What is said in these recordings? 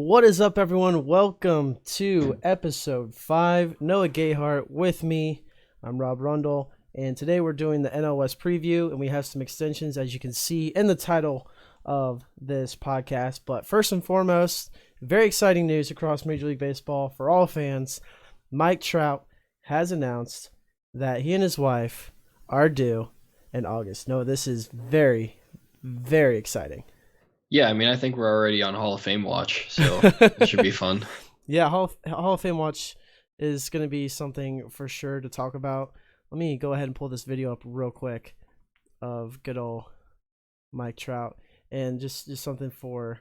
What is up, everyone? Welcome to episode 5. Noah Gayhart with me. I'm Rob Rundle, and today we're doing the NL West preview, and we have some extensions, as you can see in the title of this podcast. But first and foremost, very exciting news across Major League Baseball for all fans. Mike Trout has announced that he and his wife are due in August. Noah, this is very, very exciting. Yeah, I mean, I think we're already on Hall of Fame watch, so it should be fun. Yeah, Hall of Fame watch is going to be something for sure to talk about. Let me go ahead and pull this video up real quick of good old Mike Trout, and just something for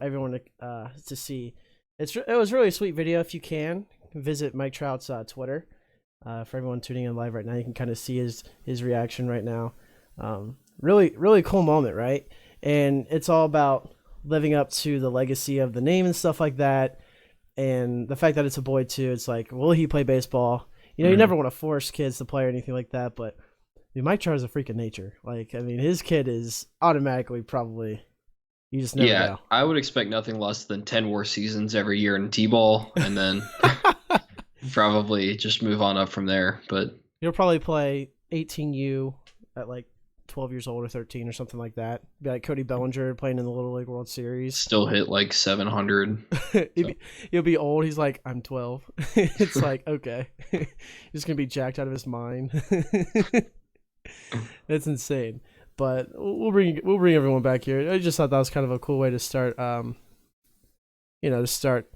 everyone to see. It was really a sweet video. If you can visit Mike Trout's Twitter, for everyone tuning in live right now, you can kind of see his reaction right now. Really cool moment, right? And it's all about living up to the legacy of the name and stuff like that. And the fact that it's a boy too, it's like, will he play baseball? You know, you never want to force kids to play or anything like that, but Mike Trout is a freak of nature. Like, I mean, his kid is automatically probably, you just never know. I would expect nothing less than 10 more seasons every year in T-ball, and then probably just move on up from there. But he'll probably play 18U at like 12 years old or 13 or something like that. Be like Cody Bellinger playing in the Little League World Series. Still hit like 700. He'll be old. He's like, I'm 12. It's like, okay. He's going to be jacked out of his mind. It's insane. But we'll bring everyone back here. I just thought that was kind of a cool way to start, to start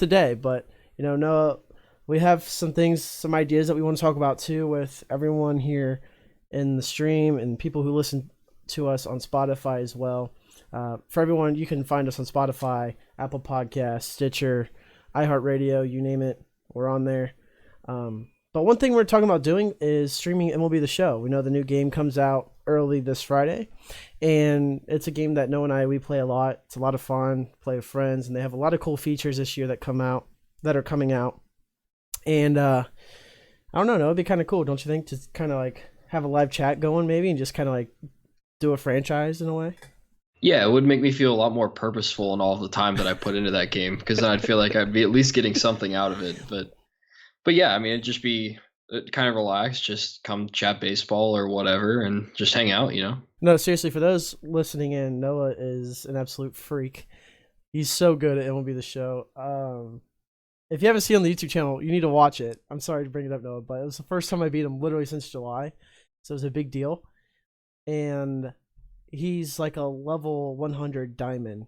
the day. But, Noah, we have some ideas that we want to talk about too with everyone here in the stream and people who listen to us on Spotify as well. For everyone, you can find us on Spotify, Apple Podcasts, Stitcher, iHeartRadio, you name it, we're on there. But one thing we're talking about doing is streaming MLB The Show. We know the new game comes out early this Friday, and it's a game that Noah and we play a lot. It's a lot of fun, play with friends, and they have a lot of cool features this year that are coming out. And I don't know, it'd be kind of cool, don't you think, to kind of like have a live chat going maybe and just kind of like do a franchise in a way? Yeah, it would make me feel a lot more purposeful in all of the time that I put into that game, because then I'd feel like I'd be at least getting something out of it. But yeah, I mean, it'd just be kind of relaxed, just come chat baseball or whatever and just hang out, No, seriously, for those listening in, Noah is an absolute freak. He's so good at MLB The Show. If you haven't seen on the YouTube channel, you need to watch it. I'm sorry to bring it up, Noah, but it was the first time I beat him literally since July. So it was a big deal. And he's like a level 100 diamond,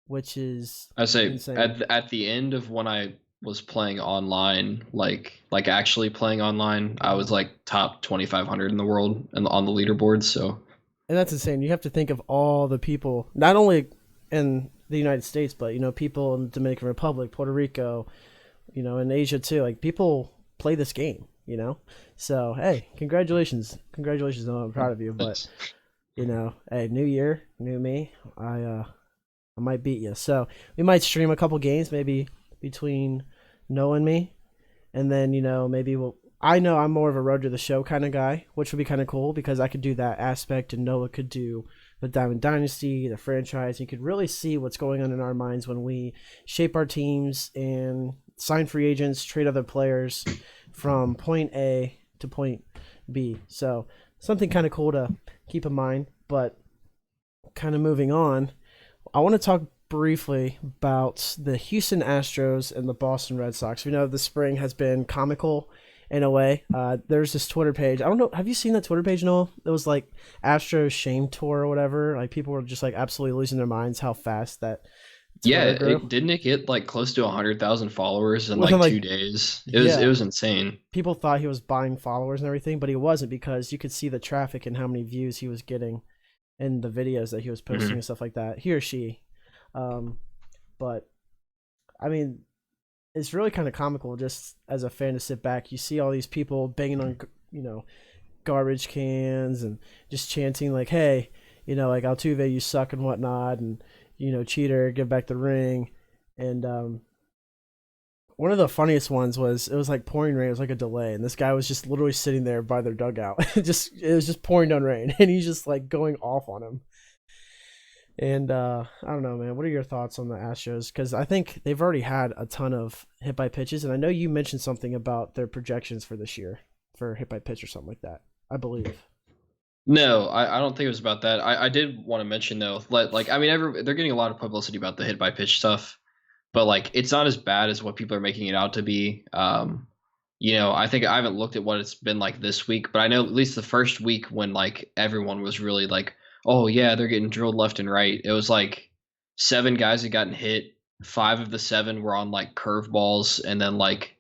which is I say insane. at the end of when I was playing online, like actually playing online, I was like top 2,500 in the world and on the leaderboard. So, and that's insane. You have to think of all the people, not only in the United States, but people in the Dominican Republic, Puerto Rico, in Asia too. Like, people play this game, So, hey, congratulations, Noah. I'm proud of you. But hey, new year, new me. I might beat you. So we might stream a couple games, maybe between Noah and me, and then maybe I know I'm more of a road to the show kind of guy, which would be kind of cool because I could do that aspect, and Noah could do the Diamond Dynasty, the franchise. You could really see what's going on in our minds when we shape our teams and sign free agents, trade other players from point A to point B. So something kind of cool to keep in mind. But kind of moving on, I want to talk briefly about the Houston Astros and the Boston Red Sox. We know the spring has been comical in a way. There's this Twitter page. I don't know. Have you seen that Twitter page, Noah? It was like Astros shame tour or whatever. Like, people were just like absolutely losing their minds how fast that. Yeah, didn't it get like close to 100,000 followers in like 2 days? It was insane. People thought he was buying followers and everything, but he wasn't, because you could see the traffic and how many views he was getting in the videos that he was posting and stuff like that. He or she. But I mean, it's really kind of comical just as a fan to sit back. You see all these people banging on, garbage cans and just chanting like, hey, like Altuve, you suck and whatnot, and cheater, give back the ring. And one of the funniest ones was, it was like pouring rain. It was like a delay, and this guy was just literally sitting there by their dugout. It was just pouring down rain, and he's just like going off on him. And I don't know, man. What are your thoughts on the Astros? Because I think they've already had a ton of hit by pitches, and I know you mentioned something about their projections for this year for hit by pitch or something like that. I believe. No, I don't think it was about that. I did want to mention though, like I mean, they're getting a lot of publicity about the hit by pitch stuff, but like it's not as bad as what people are making it out to be. I think I haven't looked at what it's been like this week, but I know at least the first week when like everyone was really like, oh yeah, they're getting drilled left and right. It was like 7 guys had gotten hit. 5 of the 7 were on like curveballs, and then like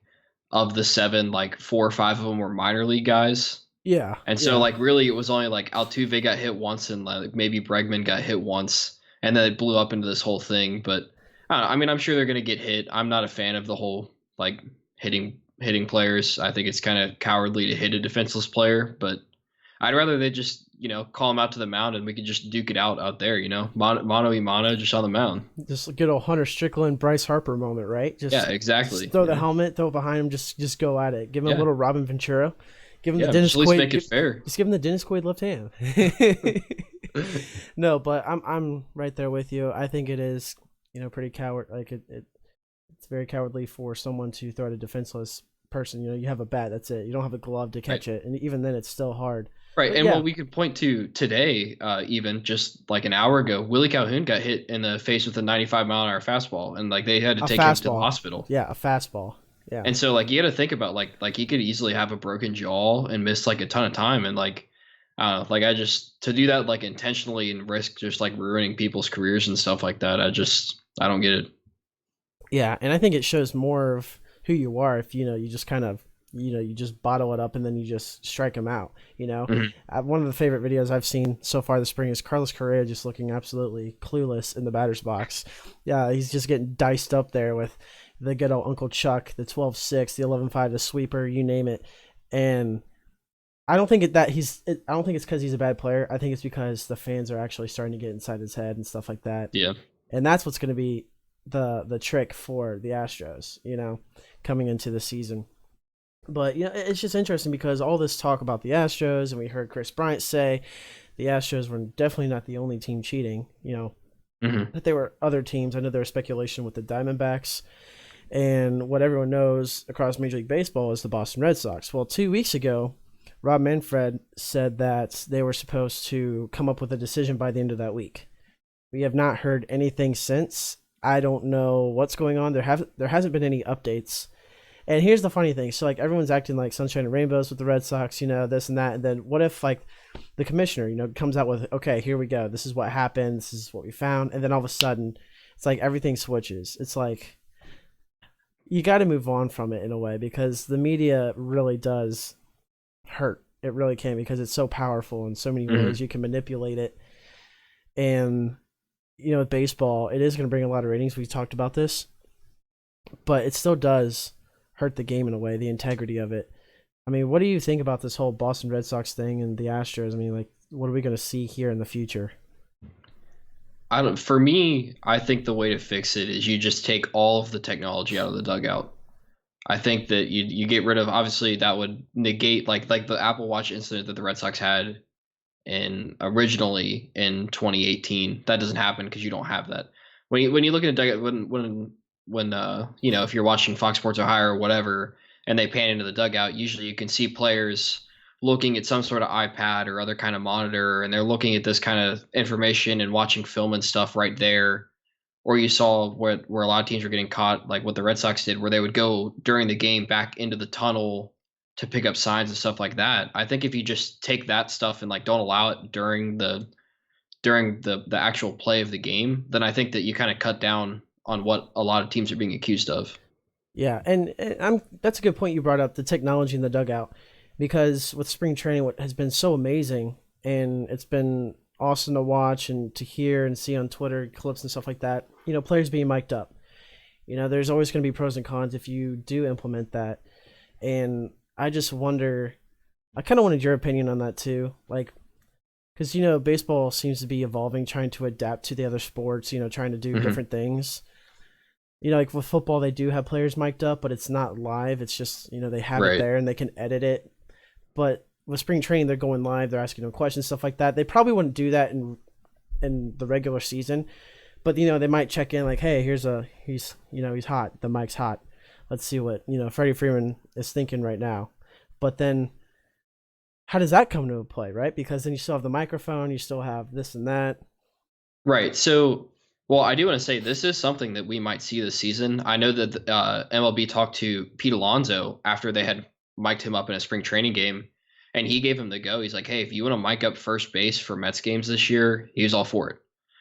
of the 7, like 4 or 5 of them were minor league guys. Yeah, And so, yeah, like, really, it was only like Altuve got hit once, and like maybe Bregman got hit once, and then it blew up into this whole thing. But I don't know. I mean, I'm sure they're gonna get hit. I'm not a fan of the whole like hitting players. I think it's kind of cowardly to hit a defenseless player. But I'd rather they just call him out to the mound, and we could just duke it out there. Mano y mano, just on the mound. just a good old Hunter Strickland, Bryce Harper moment, right? Yeah, exactly. Just throw the helmet, throw it behind him, just go at it. Give him a little Robin Ventura. Give him the Dennis Dennis Quaid. Make it fair. Just give him the Dennis Quaid left hand. No, but I'm right there with you. I think it is pretty coward. Like it's very cowardly for someone to throw at a defenseless person. You have a bat. That's it. You don't have a glove to catch it, and even then, it's still hard. Right, But and yeah, what we could point to today, even just like an hour ago, Willie Calhoun got hit in the face with a 95-mile-an-hour fastball, and like they had to a take him to the fastball. hospital. Yeah, a fastball. Yeah. And so like you got to think about like he could easily have a broken jaw and miss like a ton of time, and like I don't know, like to do that like intentionally and risk just like ruining people's careers and stuff like that. I don't get it. Yeah, and I think it shows more of who you are if you just kind of you just bottle it up and then you just strike them out. One of the favorite videos I've seen so far this spring is Carlos Correa just looking absolutely clueless in the batter's box. Yeah, he's just getting diced up there with the good old Uncle Chuck, the 12-6, the 11-5, the sweeper, you name it. And I don't think I don't think it's because he's a bad player. I think it's because the fans are actually starting to get inside his head and stuff like that. Yeah. And that's what's going to be the trick for the Astros, coming into the season. But it's just interesting because all this talk about the Astros, and we heard Chris Bryant say the Astros were definitely not the only team cheating, that there were other teams. I know there was speculation with the Diamondbacks, and what everyone knows across Major League Baseball is the Boston Red Sox. Well, 2 weeks ago, Rob Manfred said that they were supposed to come up with a decision by the end of that week. We have not heard anything since. I don't know what's going on. There hasn't been any updates. And here's the funny thing. So, like, everyone's acting like sunshine and rainbows with the Red Sox, this and that. And then what if, like, the commissioner, comes out with, okay, here we go. This is what happened. This is what we found. And then all of a sudden, it's like everything switches. It's like you got to move on from it in a way because the media really does hurt. It really can because it's so powerful in so many ways. You can manipulate it. And, with baseball, it is going to bring a lot of ratings. We talked about this. But it still does hurt the game in a way, the integrity of it. I mean, what do you think about this whole Boston Red Sox thing and the Astros? I mean, like, what are we going to see here in the future? For me, I think the way to fix it is you just take all of the technology out of the dugout. I think that you get rid of, obviously that would negate like the Apple Watch incident that the Red Sox had originally in 2018. That doesn't happen because you don't have that. When you look at a dugout, when if you're watching Fox Sports Ohio or whatever, and they pan into the dugout, usually you can see players looking at some sort of iPad or other kind of monitor, and they're looking at this kind of information and watching film and stuff right there. Or you saw where a lot of teams were getting caught, like what the Red Sox did, where they would go during the game back into the tunnel to pick up signs and stuff like that. I think if you just take that stuff and like don't allow it during the actual play of the game, then I think that you kind of cut down on what a lot of teams are being accused of. Yeah, and that's a good point you brought up, the technology in the dugout, because with spring training, what has been so amazing, and it's been awesome to watch and to hear and see on Twitter clips and stuff like that, players being mic'd up. There's always going to be pros and cons if you do implement that. And I just wonder, I kind of wanted your opinion on that too. Like, because, baseball seems to be evolving, trying to adapt to the other sports, trying to do different things. Like with football, they do have players mic'd up, but it's not live. It's just, they have it there and they can edit it. But with spring training, they're going live. They're asking them questions, stuff like that. They probably wouldn't do that in in the regular season. But they might check in like, hey, he's hot. The mic's hot. Let's see what Freddie Freeman is thinking right now. But then, how does that come into play, right? Because then you still have the microphone, you still have this and that. Right. So, well, I do want to say this is something that we might see this season. I know that MLB talked to Pete Alonso after they had mic'd him up in a spring training game, and he gave him the go. He's like, hey, if you want to mic up first base for Mets games this year, he was all for it.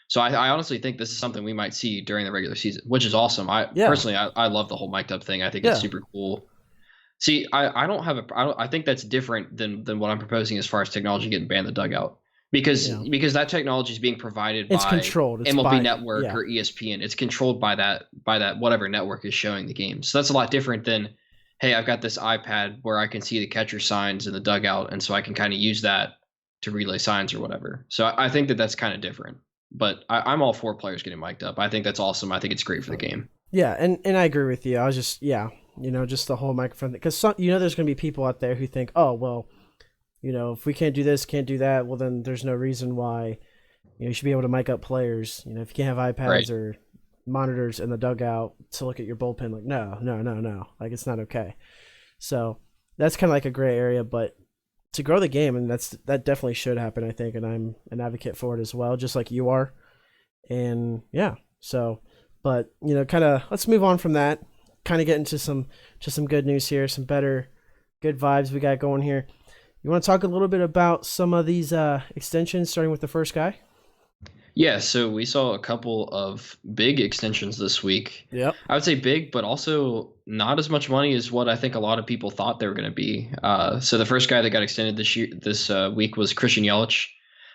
So I honestly think this is something we might see during the regular season, which is awesome. Personally, I love the whole mic'd up thing. I think it's super cool. See, I think that's different than what I'm proposing as far as technology getting banned in the dugout. Because that technology is being provided by controlled. It's MLB Network or ESPN. It's controlled by that whatever network is showing the game. So that's a lot different than, hey, I've got this iPad where I can see the catcher signs in the dugout, and so I can kind of use that to relay signs or whatever. So I think that's kind of different. But I'm all for players getting mic'd up. I think that's awesome. I think it's great for the game. Yeah, and I agree with you. I was just just the whole microphone thing. Because there's going to be people out there who think, oh, well, if we can't do this, can't do that, well, then there's no reason why you should be able to mic up players. If you can't have iPads or monitors in the dugout to look at your bullpen, like, no. Like, it's not okay. So that's kind of like a gray area, but to grow the game, and that definitely should happen, I think, and I'm an advocate for it as well, just like you are. And so, but kind of let's move on from that. Kind of get into some good news here, some good vibes we got going here. You want to talk a little bit about some of these extensions, starting with the first guy? Yeah, so we saw a couple of big extensions this week. Yep. I would say big, but also not as much money as what I think a lot of people thought they were going to be. So the first guy that got extended this week was Christian Yelich,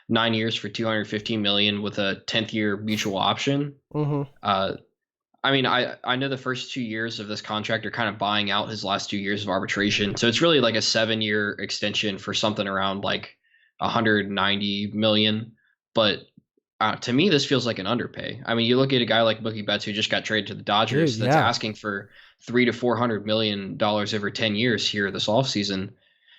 9 years for $215 million with a 10th year mutual option. Mm-hmm. I mean, I know the first 2 years of this contract are kind of buying out his last 2 years of arbitration. So it's really like a 7-year extension for something around like $190 million. But to me, this feels like an underpay. I mean, you look at a guy like Mookie Betts who just got traded to the Dodgers that's asking for $300 to $400 million over 10 years here this offseason.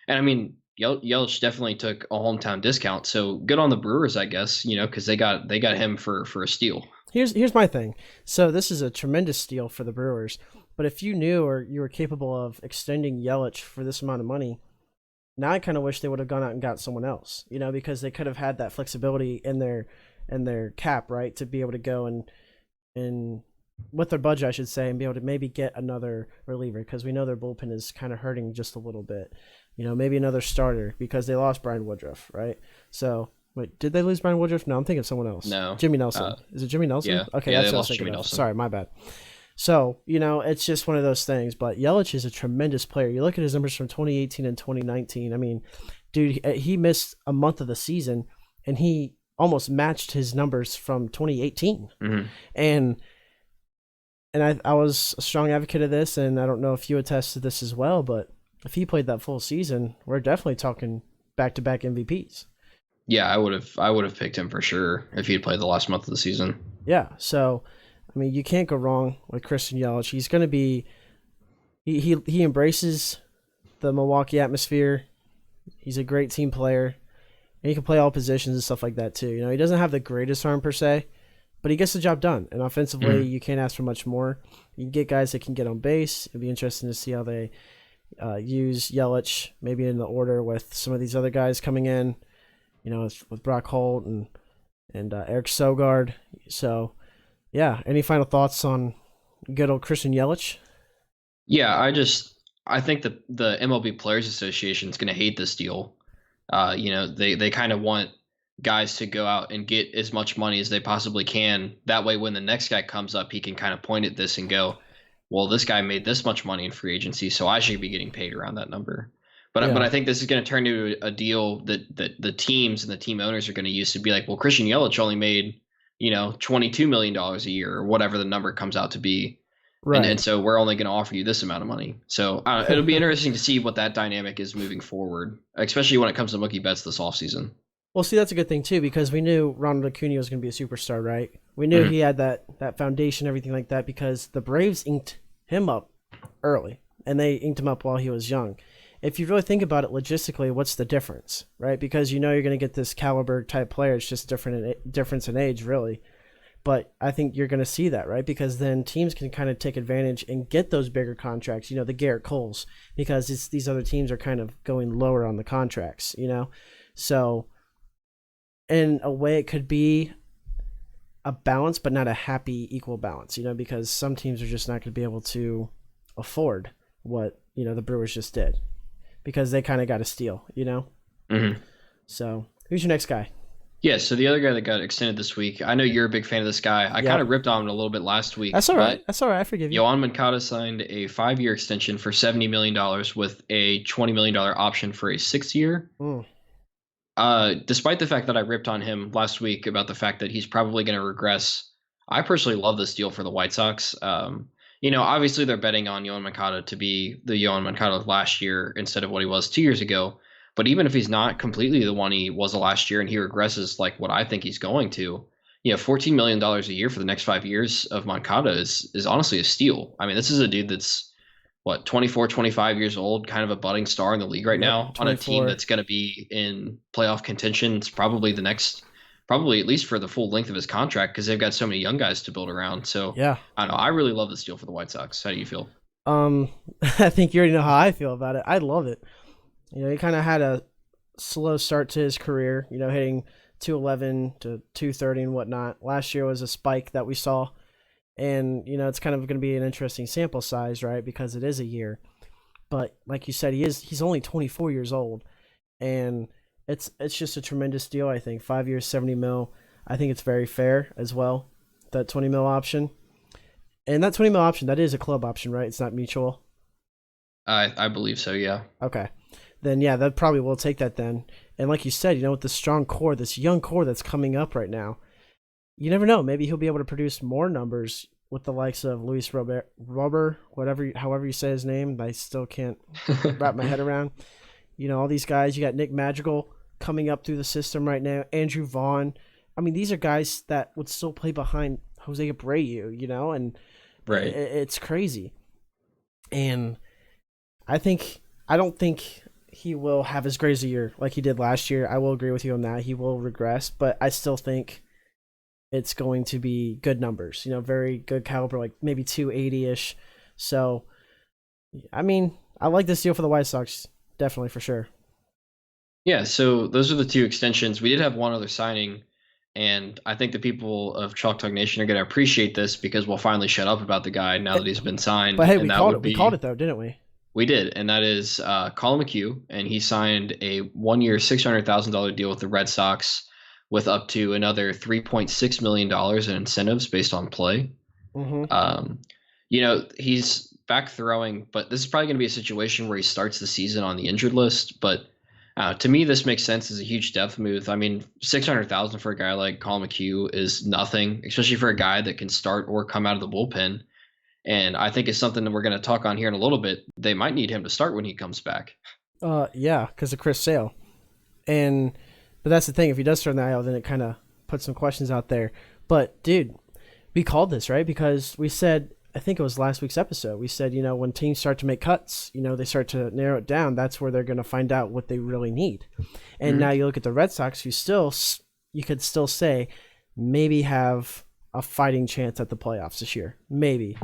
And I mean, Yelich definitely took a hometown discount. So good on the Brewers, I guess, because they got him for a steal. Here's my thing. So this is a tremendous steal for the Brewers. But if you knew or you were capable of extending Yelich for this amount of money, now I kind of wish they would have gone out and got someone else, because they could have had that flexibility in their cap, right, to be able to go and with their budget, I should say, and be able to maybe get another reliever, because we know their bullpen is kind of hurting just a little bit. Maybe another starter, because they lost Brian Woodruff, right? So, wait, did they lose Brian Woodruff? No, I'm thinking of someone else. No. Jimmy Nelson. Is it Jimmy Nelson? Yeah. Okay, yeah, that's they what I was lost thinking Jimmy of. Nelson. Sorry, my bad. So, it's just one of those things. But Yelich is a tremendous player. You look at his numbers from 2018 and 2019. I mean, dude, he missed a month of the season, and he almost matched his numbers from 2018. Mm-hmm. And I was a strong advocate of this, and I don't know if you attest to this as well, but if he played that full season, we're definitely talking back-to-back MVPs. Yeah, I would have picked him for sure if he had played the last month of the season. Yeah, so I mean, you can't go wrong with Christian Yelich. He's going to be he embraces the Milwaukee atmosphere. He's a great team player, and he can play all positions and stuff like that too. He doesn't have the greatest arm per se, but he gets the job done. And offensively, you can't ask for much more. You can get guys that can get on base. It'd be interesting to see how they use Yelich, maybe in the order with some of these other guys coming in, with Brock Holt and Eric Sogard. So, yeah, any final thoughts on good old Christian Yelich? Yeah, I think the MLB Players Association is going to hate this deal. They kind of want guys to go out and get as much money as they possibly can. That way, when the next guy comes up, he can kind of point at this and go, well, this guy made this much money in free agency, so I should be getting paid around that number. But I think this is going to turn into a deal that the teams and the team owners are going to use to be like, well, Christian Yelich only made, $22 million a year or whatever the number comes out to be. Right. And so we're only going to offer you this amount of money. So it'll be interesting to see what that dynamic is moving forward, especially when it comes to Mookie Betts this offseason. Well, see, that's a good thing, too, because we knew Ronald Acuna was going to be a superstar, right? We knew he had that foundation, everything like that, because the Braves inked him up early, and they inked him up while he was young. if you really think about it logistically, what's the difference, right? Because you know you're going to get this caliber type player. It's just difference in age, really. But I think you're going to see that, right? Because then teams can kind of take advantage and get those bigger contracts, the Garrett Coles, because these other teams are kind of going lower on the contracts, So in a way, it could be a balance, but not a happy equal balance, because some teams are just not going to be able to afford what, the Brewers just did because they kind of got a steal, Mm-hmm. So who's your next guy? Yeah, so the other guy that got extended this week, I know you're a big fan of this guy. I kind of ripped on him a little bit last week. That's all right. I forgive you. Yoan Moncada signed a 5-year extension for $70 million with a $20 million option for a 6th year. Despite the fact that I ripped on him last week about the fact that he's probably going to regress, I personally love this deal for the White Sox. Obviously they're betting on Yoan Moncada to be the Yoan Moncada of last year instead of what he was 2 years ago. But even if he's not completely the one he was last year and he regresses like what I think he's going to, $14 million a year for the next 5 years of Moncada is honestly a steal. I mean, this is a dude that's 24, 25 years old, kind of a budding star in the league right now 24. On a team that's going to be in playoff contention. It's probably at least for the full length of his contract because they've got so many young guys to build around. So yeah, I don't know. I really love this deal for the White Sox. How do you feel? I think you already know how I feel about it. I love it. He kind of had a slow start to his career, hitting 211 to 230 and whatnot. Last year was a spike that we saw. And, it's kind of going to be an interesting sample size, right? Because it is a year. But like you said, he's only 24 years old. And it's just a tremendous deal, I think. 5 years, 70 mil. I think it's very fair as well, that 20 mil option. And that 20 mil option, that is a club option, right? It's not mutual. I believe so, yeah. Okay. Then, yeah, that probably will take that then. And like you said, with the strong core, this young core that's coming up right now, you never know. Maybe he'll be able to produce more numbers with the likes of Luis Robert, however you say his name. I still can't wrap my head around. All these guys. You got Nick Madrigal coming up through the system right now. Andrew Vaughn. I mean, these are guys that would still play behind Jose Abreu, and right. It's crazy. And I don't think he will have as great as a year like he did last year. I will agree with you on that. He will regress, but I still think it's going to be good numbers, very good caliber, like maybe 280-ish. So, I mean, I like this deal for the White Sox, definitely, for sure. Yeah, so those are the two extensions. We did have one other signing, and I think the people of Chalk Talk Nation are going to appreciate this because we'll finally shut up about the guy now that he's been signed. But hey, we called it though, didn't we? We did, and that is Colin McHugh, and he signed a 1-year, $600,000 deal with the Red Sox with up to another $3.6 million in incentives based on play. Mm-hmm. He's back throwing, but this is probably going to be a situation where he starts the season on the injured list. But to me, this makes sense as a huge depth move. I mean, $600,000 for a guy like Colin McHugh is nothing, especially for a guy that can start or come out of the bullpen. And I think it's something that we're going to talk on here in a little bit. They might need him to start when he comes back. Yeah, because of Chris Sale. But that's the thing. If he does turn the IL, then it kind of puts some questions out there. But, dude, we called this, right? Because we said, I think it was last week's episode, we said, when teams start to make cuts, they start to narrow it down. That's where they're going to find out what they really need. And now you look at the Red Sox, who you could still say, maybe have a fighting chance at the playoffs this year. Maybe.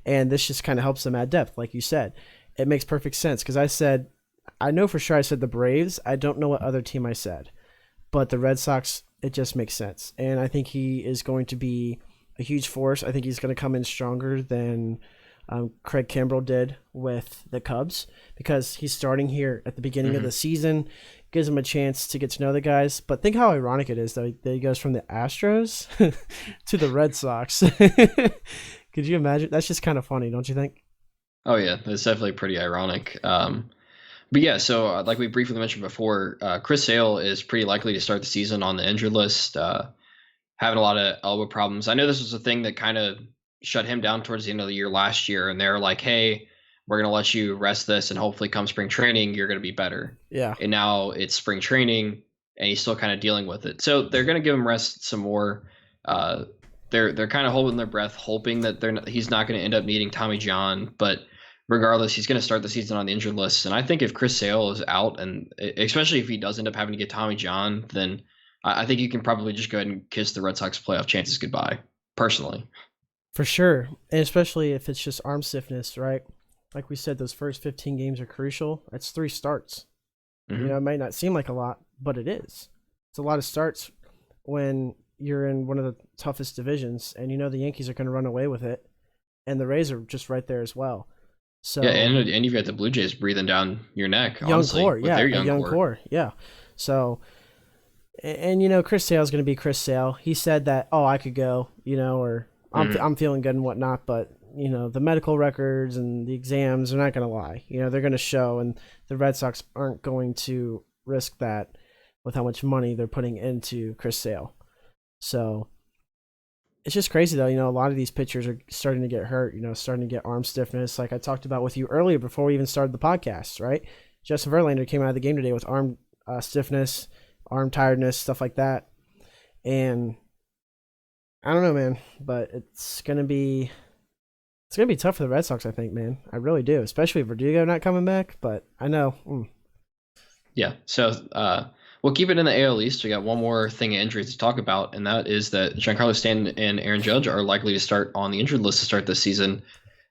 And this just kind of helps them add depth, like you said. It makes perfect sense because I know for sure I said the Braves. I don't know what other team I said. But the Red Sox, it just makes sense. And I think he is going to be a huge force. I think he's going to come in stronger than Craig Kimbrell did with the Cubs because he's starting here at the beginning of the season. Gives him a chance to get to know the guys. But think how ironic it is that he goes from the Astros to the Red Sox. Could you imagine? That's just kind of funny, don't you think? Oh, yeah. That's definitely pretty ironic. But yeah, so like we briefly mentioned before, Chris Sale is pretty likely to start the season on the injured list, having a lot of elbow problems. I know this was a thing that kind of shut him down towards the end of the year last year, and they're like, hey, we're going to let you rest this, and hopefully come spring training, you're going to be better. Yeah. And now it's spring training, and he's still kind of dealing with it. So they're going to give him rest some more. They're kind of holding their breath, hoping that he's not going to end up needing Tommy John, but regardless, he's going to start the season on the injured list. And I think if Chris Sale is out, and especially if he does end up having to get Tommy John, then I think you can probably just go ahead and kiss the Red Sox playoff chances goodbye, personally. For sure. And especially if it's just arm stiffness, right? Like we said, those first 15 games are crucial. That's 3 starts. Mm-hmm. You know, it might not seem like a lot, but it is. It's a lot of starts when you're in one of the toughest divisions, and you know the Yankees are going to run away with it, and the Rays are just right there as well. So yeah, and you've got the Blue Jays breathing down your neck, young honestly, core, with yeah, their a young core, yeah. So, and you know, Chris Sale's going to be Chris Sale. He said that, oh, I could go, you know, or I'm feeling good and whatnot, but you know, the medical records and the exams are not going to lie. You know, they're going to show, and the Red Sox aren't going to risk that with how much money they're putting into Chris Sale. So it's just crazy, though. You know, a lot of these pitchers are starting to get hurt, you know, starting to get arm stiffness. Like I talked about with you earlier before we even started the podcast, right? Justin Verlander came out of the game today with arm stiffness, arm tiredness, stuff like that. And I don't know, man, but it's going to be tough for the Red Sox, I think, man. I really do, especially with Verdugo not coming back, but I know. Yeah, so we'll keep it in the AL East. We got one more thing of injuries to talk about, and that is that Giancarlo Stanton and Aaron Judge are likely to start on the injured list to start this season.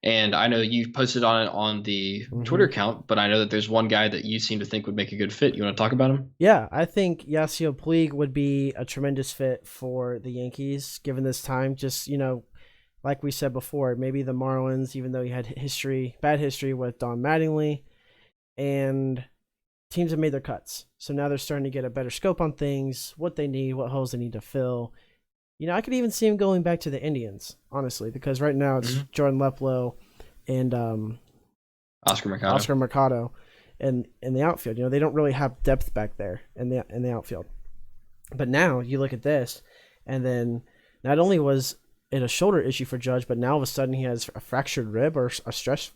And I know you posted on it on the Twitter account, but I know that there's one guy that you seem to think would make a good fit. You want to talk about him? Yeah, I think Yasiel Puig would be a tremendous fit for the Yankees given this time. Just, you know, like we said before, maybe the Marlins, even though he had bad history with Don Mattingly, and teams have made their cuts. So now they're starting to get a better scope on things, what they need, what holes they need to fill. You know, I could even see him going back to the Indians, honestly, because right now it's Jordan Leplo and Oscar Mercado in the outfield. You know, they don't really have depth back there in the outfield. But now you look at this, and then not only was it a shoulder issue for Judge, but now all of a sudden he has a fractured rib or a stress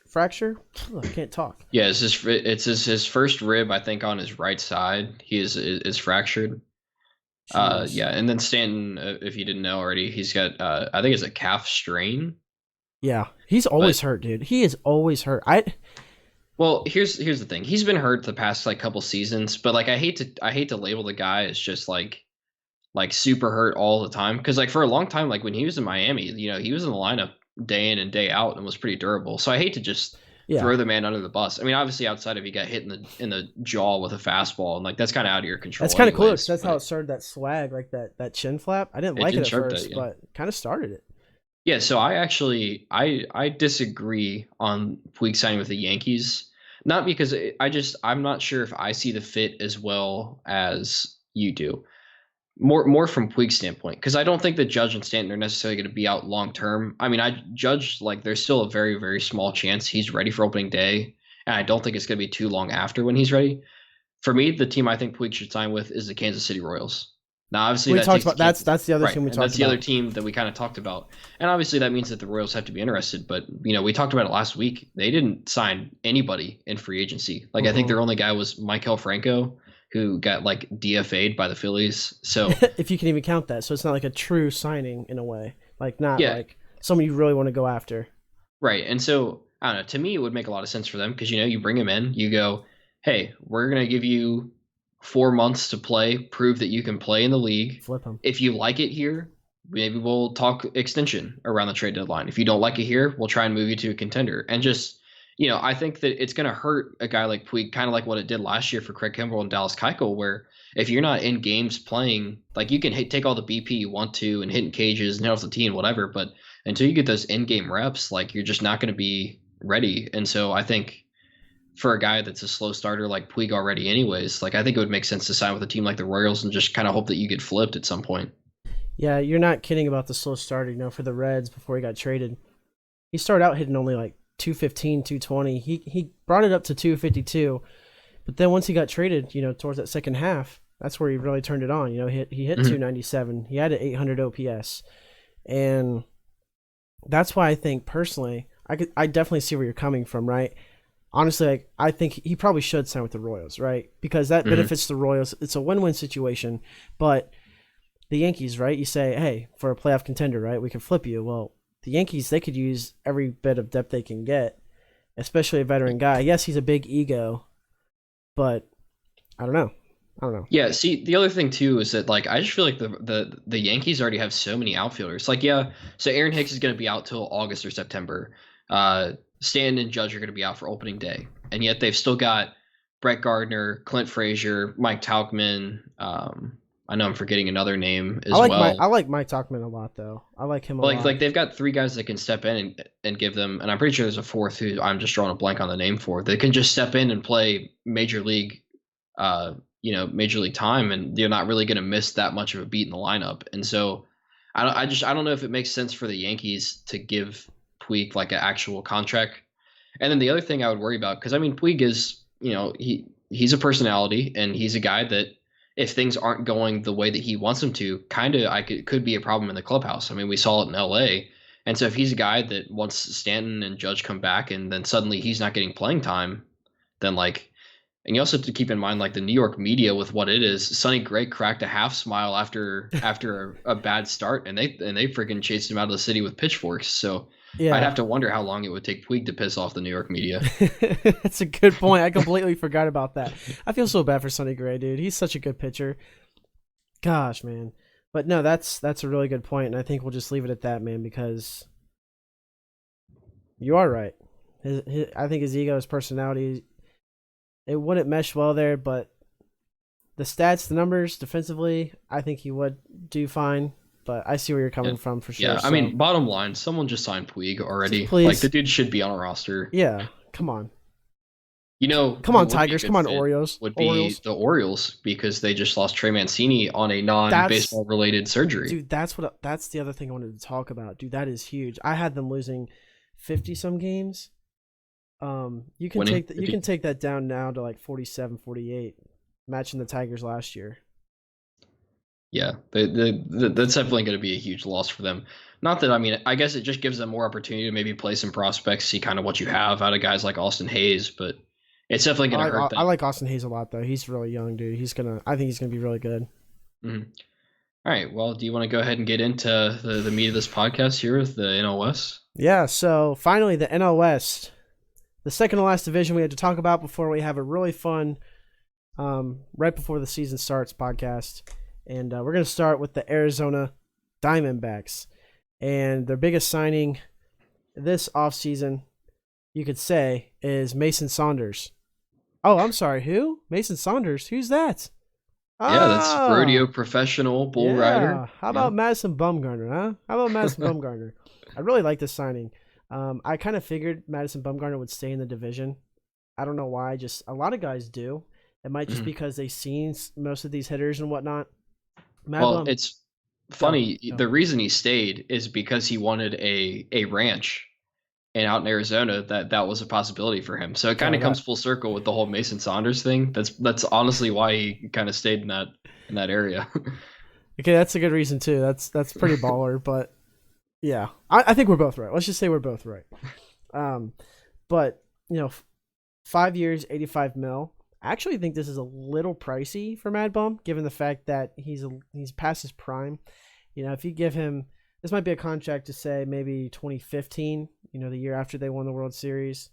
fracture. I can't talk. Yeah, it's his first rib, I think, on his right side. He is fractured. Yeah, and then Stanton, if you didn't know already, he's got I think it's a calf strain. Yeah, he's always hurt, dude. He is always hurt. Well, here's the thing. He's been hurt the past like couple seasons, but like I hate to label the guy as just like super hurt all the time, because like for a long time, like when he was in Miami, you know, he was in the lineup day in and day out and was pretty durable. So I hate to just throw the man under the bus. I mean, obviously outside of he got hit in the jaw with a fastball, and like that's kind of out of your control. That's kind of cool. That's how it started, that swag, like that chin flap. I didn't like it at first, but kind of started it. Yeah, so I disagree on Puig signing with the Yankees. Not because I'm not sure if I see the fit as well as you do. More from Puig's standpoint, because I don't think that Judge and Stanton are necessarily going to be out long term. I mean, I Judge, like, there's still a very, very small chance he's ready for opening day, and I don't think it's going to be too long after when he's ready. For me, the team I think Puig should sign with is the Kansas City Royals. Now, obviously, that's the other team we talked about. That's the other team that we kind of talked about, and obviously that means that the Royals have to be interested. But you know, we talked about it last week. They didn't sign anybody in free agency. Like I think their only guy was Maikel Franco, who got like DFA'd by the Phillies. So if you can even count that, so it's not like a true signing in a way, like not like someone you really want to go after. Right, and so I don't know. To me, it would make a lot of sense for them because you know you bring him in, you go, hey, we're gonna give you 4 months to play, prove that you can play in the league. Flip him. If you like it here, maybe we'll talk extension around the trade deadline. If you don't like it here, we'll try and move you to a contender. And just, you know, I think that it's going to hurt a guy like Puig, kind of like what it did last year for Craig Kimbrell and Dallas Keuchel, where if you're not in games playing, like you can take all the BP you want to and hit in cages and hit off the tee and whatever, but until you get those in-game reps, like you're just not going to be ready. And so I think for a guy that's a slow starter like Puig already anyways, like I think it would make sense to sign with a team like the Royals and just kind of hope that you get flipped at some point. Yeah, you're not kidding about the slow starter, you know, for the Reds before he got traded. He started out hitting only like 215, 220. He brought it up to 252. But then once he got traded, you know, towards that second half, that's where he really turned it on. You know, he hit 297. He had an 800 OPS. And that's why I think personally, I definitely see where you're coming from, right? Honestly, like, I think he probably should sign with the Royals, right? Because that benefits the Royals. It's a win-win situation. But the Yankees, right? You say, hey, for a playoff contender, right, we can flip you. Well, the Yankees, they could use every bit of depth they can get, especially a veteran guy. Yes, he's a big ego, but I don't know. I don't know. Yeah, see, the other thing too is that like I just feel like the Yankees already have so many outfielders. Like, yeah, so Aaron Hicks is going to be out till August or September. Stanton and Judge are going to be out for opening day, and yet they've still got Brett Gardner, Clint Frazier, Mike Tauchman. I know I'm forgetting another name as well. I like Mike Tauchman a lot, though. I like him a But lot. like they've got three guys that can step in and give them, and I'm pretty sure there's a fourth who I'm just drawing a blank on the name for. They can just step in and play major league, major league time, and you're not really going to miss that much of a beat in the lineup. And so, I don't know if it makes sense for the Yankees to give Puig like an actual contract. And then the other thing I would worry about, because I mean Puig is, he's a personality, and he's a guy that if things aren't going the way that he wants them to, could be a problem in the clubhouse. I mean, we saw it in LA. And so if he's a guy that once Stanton and Judge come back and then suddenly he's not getting playing time, then like, and you also have to keep in mind like the New York media with what it is. Sonny Gray cracked a half smile after a bad start, and they freaking chased him out of the city with pitchforks. So yeah. I'd have to wonder how long it would take Puig to piss off the New York media. That's a good point. I completely forgot about that. I feel so bad for Sonny Gray, dude. He's such a good pitcher. Gosh, man. But no, that's a really good point, and I think we'll just leave it at that, man, because you are right. I think his ego, his personality, it wouldn't mesh well there, but the stats, the numbers, defensively, I think he would do fine. But I see where you're coming from for sure. Yeah, I mean, bottom line, someone just signed Puig already. Please. Like, the dude should be on a roster. Yeah, come on. Come on, Tigers. Come on, Orioles. Would be the Orioles, because they just lost Trey Mancini on a non-baseball related surgery. Dude, that's the other thing I wanted to talk about. Dude, that is huge. I had them losing 50-some games. You can take that down now to like 47, 48, matching the Tigers last year. Yeah, that's definitely going to be a huge loss for them. Not that, I mean, I guess it just gives them more opportunity to maybe play some prospects, see kind of what you have out of guys like Austin Hayes, but it's definitely going to hurt them. I like Austin Hayes a lot, though. He's really young, dude. I think he's going to be really good. Mm-hmm. All right, well, do you want to go ahead and get into the meat of this podcast here with the NL West? Yeah, so finally the NL West, the second to last division we had to talk about before we have a really fun, right before the season starts podcast. And we're going to start with the Arizona Diamondbacks. And their biggest signing this offseason, you could say, is Mason Saunders. Oh, I'm sorry. Who? Mason Saunders? Who's that? Yeah, that's rodeo professional bull rider. How about Madison Bumgarner, huh? How about Madison Bumgarner? I really like this signing. I kind of figured Madison Bumgarner would stay in the division. I don't know why. Just a lot of guys do. It might just because they've seen most of these hitters and whatnot. It's funny. The reason he stayed is because he wanted a ranch, and out in Arizona that was a possibility for him. So it kind of comes full circle with the whole Mason Saunders thing. That's honestly why he kind of stayed in that area. Okay, that's a good reason too. That's pretty baller. But yeah, I think we're both right. Let's just say we're both right. But 5 years, $85 million. I actually think this is a little pricey for Mad Bum, given the fact that he's past his prime. If you give him, this might be a contract to say maybe 2015, the year after they won the World Series.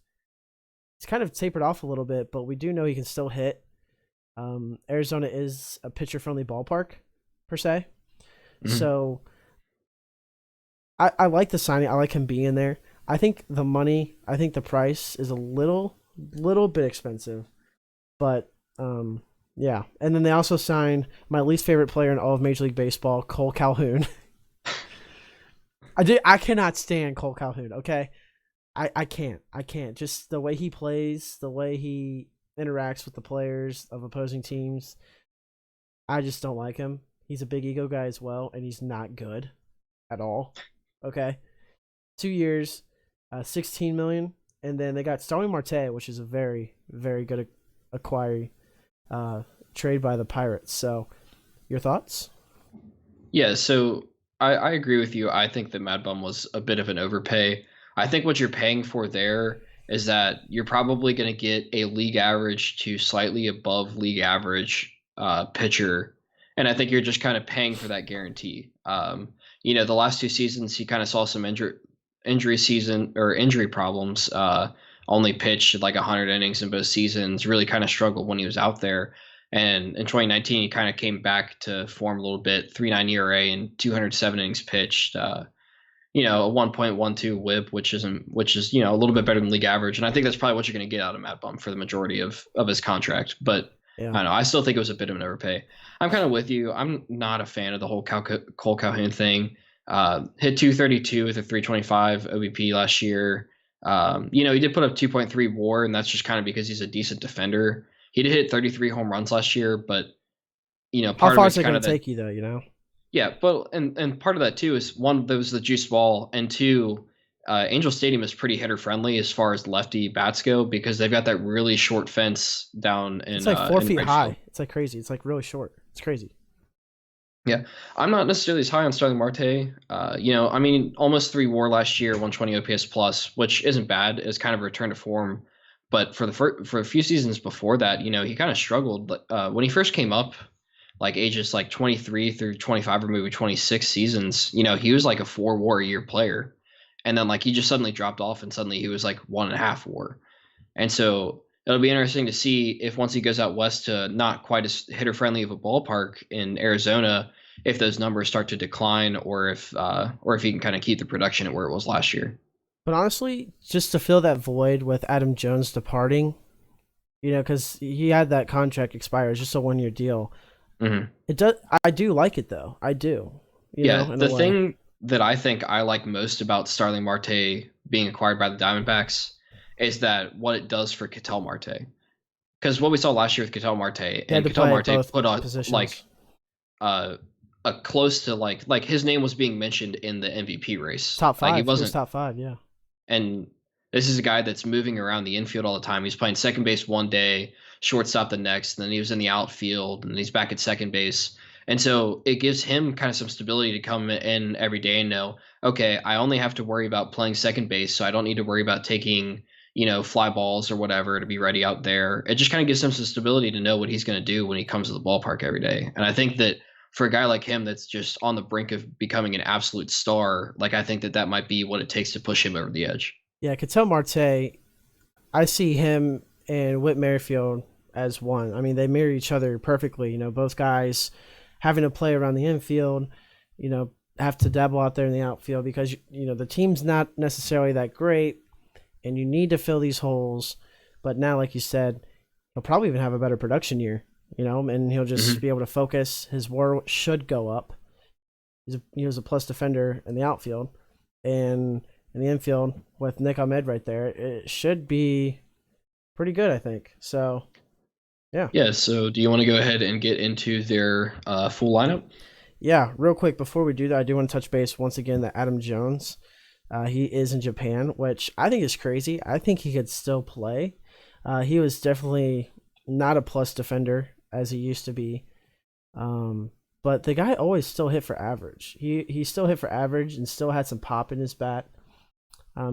It's kind of tapered off a little bit, but we do know he can still hit. Arizona is a pitcher-friendly ballpark, per se. Mm-hmm. So I like the signing. I like him being there. I think the price is a little bit expensive. But, yeah. And then they also signed my least favorite player in all of Major League Baseball, Cole Calhoun. I cannot stand Cole Calhoun, okay? I can't. Just the way he plays, the way he interacts with the players of opposing teams, I just don't like him. He's a big ego guy as well, and he's not good at all, okay? 2 years, $16 million, and then they got Starling Marte, which is a very, very good acquire trade by the Pirates. So your thoughts? Yeah, so I agree with you. I think that Mad Bum was a bit of an overpay. I think what you're paying for there is that you're probably going to get a league average to slightly above league average pitcher, and I think you're just kind of paying for that guarantee. The last two seasons he kind of saw some injury problems. Only pitched like 100 innings in both seasons. Really kind of struggled when he was out there. And in 2019, he kind of came back to form a little bit. 3.9 ERA and 207 innings pitched. A 1.12 WHIP, which is a little bit better than league average. And I think that's probably what you're going to get out of Matt Bum for the majority of his contract. But Yeah. I don't know. I still think it was a bit of an overpay. I'm kind of with you. I'm not a fan of the whole Cole Calhoun thing. Hit 232 with a 325 OBP last year. He did put up 2.3 WAR, and that's just kind of because he's a decent defender. He did hit 33 home runs last year, but How part far of is it's it kind going of to take you, though? Yeah, but and part of that too is one, there was the juice ball, and two, Angel Stadium is pretty hitter friendly as far as lefty bats go because they've got that really short fence down in It's like 4 feet right high. field. It's like crazy. It's like really short. It's crazy. Yeah, I'm not necessarily as high on Starling Marte. Almost 3 WAR last year, 120 OPS plus, which isn't bad. It's kind of a return to form. But for a few seasons before that, he kind of struggled. When he first came up, like ages like 23 through 25 or maybe 26 seasons, he was like a 4 WAR a year player, and then like he just suddenly dropped off, and suddenly he was like 1.5 WAR. And so it'll be interesting to see if once he goes out west to not quite as hitter friendly of a ballpark in Arizona, if those numbers start to decline, or if he can kind of keep the production at where it was last year. But honestly, just to fill that void with Adam Jones departing, because he had that contract expire, it's just a 1 year deal. Mm-hmm. It does. I do like it though. I do. The thing that I think I like most about Starling Marte being acquired by the Diamondbacks is that what it does for Ketel Marte. Because what we saw last year with Ketel Marte, and Ketel Marte put on like a close to like his name was being mentioned in the MVP race. Top 5. Like he was wasn't top 5, yeah. And this is a guy that's moving around the infield all the time. He's playing second base one day, shortstop the next, and then he was in the outfield, and he's back at second base. And so it gives him kind of some stability to come in every day and know, okay, I only have to worry about playing second base, so I don't need to worry about taking, fly balls or whatever to be ready out there. It just kind of gives him some stability to know what he's going to do when he comes to the ballpark every day. And I think that for a guy like him that's just on the brink of becoming an absolute star, like I think that might be what it takes to push him over the edge. Yeah, Ketel Marte, I see him and Whit Merrifield as one. I mean, they mirror each other perfectly. Both guys having to play around the infield, have to dabble out there in the outfield because, the team's not necessarily that great and you need to fill these holes. But now, like you said, he'll probably even have a better production year, and he'll just be able to focus. His WAR should go up. He was a plus defender in the outfield. And in the infield with Nick Ahmed right there, it should be pretty good, I think. So, yeah. Yeah, so do you want to go ahead and get into their full lineup? Yeah, real quick, before we do that, I do want to touch base once again that Adam Jones, he is in Japan, which I think is crazy. I think he could still play. He was definitely not a plus defender as he used to be. But the guy always still hit for average. He still hit for average and still had some pop in his bat.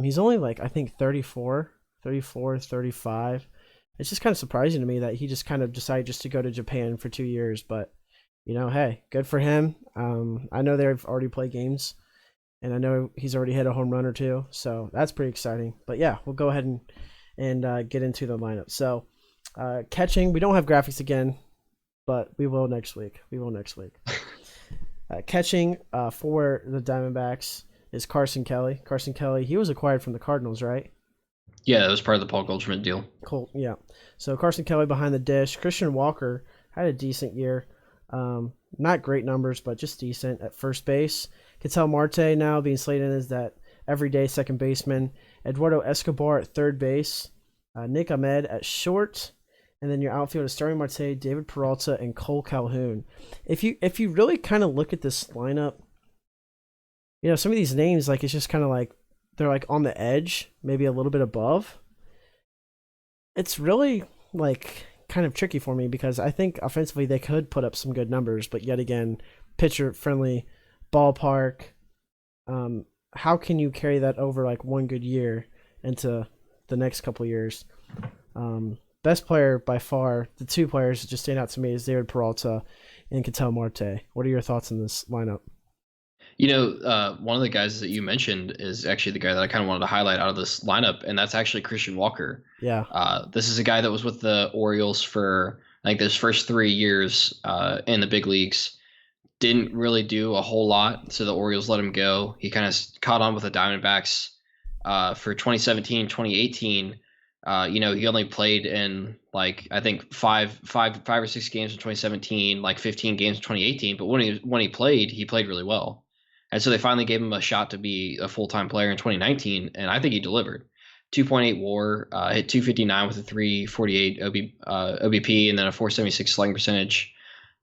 He's only I think 34, 35. It's just kind of surprising to me that he just kind of decided just to go to Japan for 2 years. But, hey, good for him. I know they've already played games, and I know he's already hit a home run or two. So that's pretty exciting. But, yeah, we'll go ahead and get into the lineup. So catching, we don't have graphics again, but we will next week. Catching for the Diamondbacks is Carson Kelly. Carson Kelly, he was acquired from the Cardinals, right? Yeah, that was part of the Paul Goldschmidt deal. Cool, yeah. So Carson Kelly behind the dish. Christian Walker had a decent year. Not great numbers, but just decent at first base. Ketel Marte now being slated as that everyday second baseman. Eduardo Escobar at third base. Nick Ahmed at short. And then your outfield is Starling Marte, David Peralta, and Cole Calhoun. If you really kind of look at this lineup, some of these names, it's just kind of they're on the edge, maybe a little bit above. It's really kind of tricky for me because I think offensively they could put up some good numbers, but yet again, pitcher friendly ballpark. How can you carry that over one good year into the next couple years? Best player by far, the two players that just stand out to me is David Peralta and Ketel Marte. What are your thoughts on this lineup? One of the guys that you mentioned is actually the guy that I kind of wanted to highlight out of this lineup, and that's actually Christian Walker. Yeah. This is a guy that was with the Orioles for I think his first 3 years in the big leagues. Didn't really do a whole lot, so the Orioles let him go. He kind of caught on with the Diamondbacks for 2017, 2018. He only played in like I think five or six games in 2017, like 15 games in 2018. But when he played really well, and so they finally gave him a shot to be a full-time player in 2019, and I think he delivered. 2.8 WAR, hit 259 with a 348 OBP, and then a 476 slugging percentage.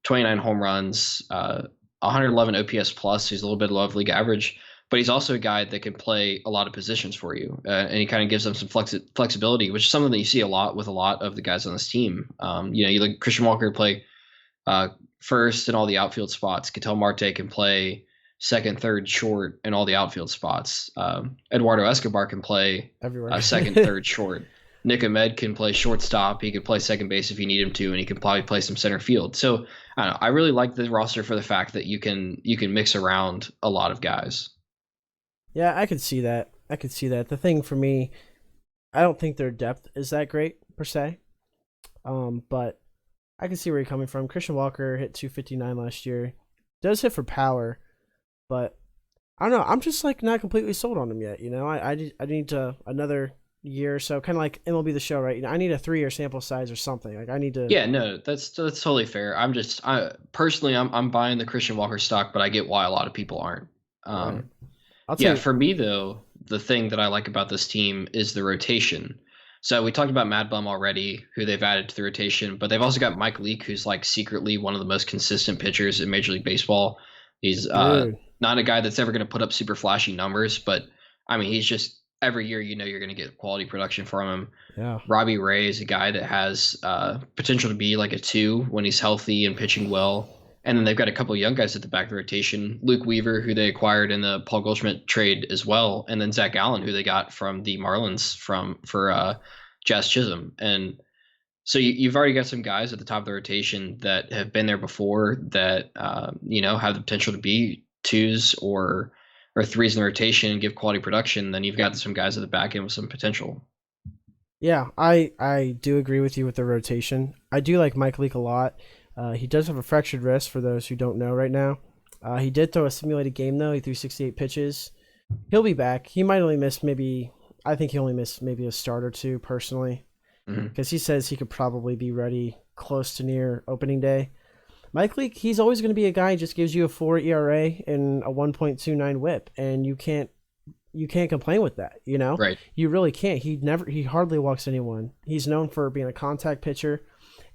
29 home runs, 111 OPS plus. He's a little bit above league average, but he's also a guy that can play a lot of positions for you, and he kind of gives them some flexibility, which is something that you see a lot with a lot of the guys on this team. You look Christian Walker play first in all the outfield spots. Ketel Marte can play second, third, short in all the outfield spots. Eduardo Escobar can play Everywhere. Second, third, short. Nick Ahmed can play shortstop. He can play second base if you need him to, and he can probably play some center field. So I don't know. I really like the roster for the fact that you can mix around a lot of guys. Yeah, I could see that. The thing for me, I don't think their depth is that great per se. But I can see where you're coming from. Christian Walker hit 259 last year. Does hit for power, but I don't know. I'm just like not completely sold on him yet. I need another year or so, kind of like MLB The Show, right? I need a 3-year sample size or something. Like I need to. Yeah, no, that's totally fair. Personally, I'm buying the Christian Walker stock, but I get why a lot of people aren't. Right. For me though, the thing that I like about this team is the rotation. So we talked about Mad Bum already, who they've added to the rotation, but they've also got Mike Leake, who's like secretly one of the most consistent pitchers in Major League Baseball. He's not a guy that's ever going to put up super flashy numbers, but I mean, he's just every year you're going to get quality production from him. Yeah. Robbie Ray is a guy that has potential to be like a 2 when he's healthy and pitching well. And then they've got a couple of young guys at the back of the rotation. Luke Weaver, who they acquired in the Paul Goldschmidt trade as well. And then Zach Allen, who they got from the Marlins for Jazz Chisholm. And so you've already got some guys at the top of the rotation that have been there before that, have the potential to be 2s or 3s in the rotation and give quality production. Then you've got some guys at the back end with some potential. Yeah, I do agree with you with the rotation. I do like Mike Leake a lot. He does have a fractured wrist for those who don't know right now. He did throw a simulated game though. He threw 68 pitches. He'll be back. He might only miss I think he only missed maybe a start or 2 personally, because he says he could probably be ready close to near opening day. Mike Leake, he's always going to be a guy who just gives you a 4 ERA and a 1.29 WHIP, and you can't complain with that, Right. You really can't. He hardly walks anyone. He's known for being a contact pitcher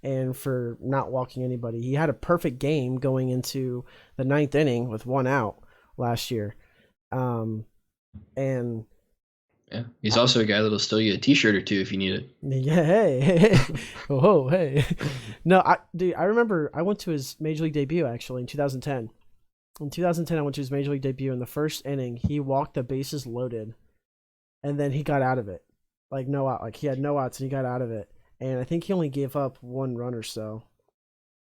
and for not walking anybody. He had a perfect game going into the 9th inning with 1 out last year. And yeah, he's also a guy that'll steal you a T-shirt or 2 if you need it. Yeah, hey. Whoa, hey. No, I remember I went to his Major League debut actually in 2010. In 2010, I went to his Major League debut. In the first inning, he walked the bases loaded, and then he got out of it. Like no out, like he had no outs, and he got out of it. And I think he only gave up 1 run or so.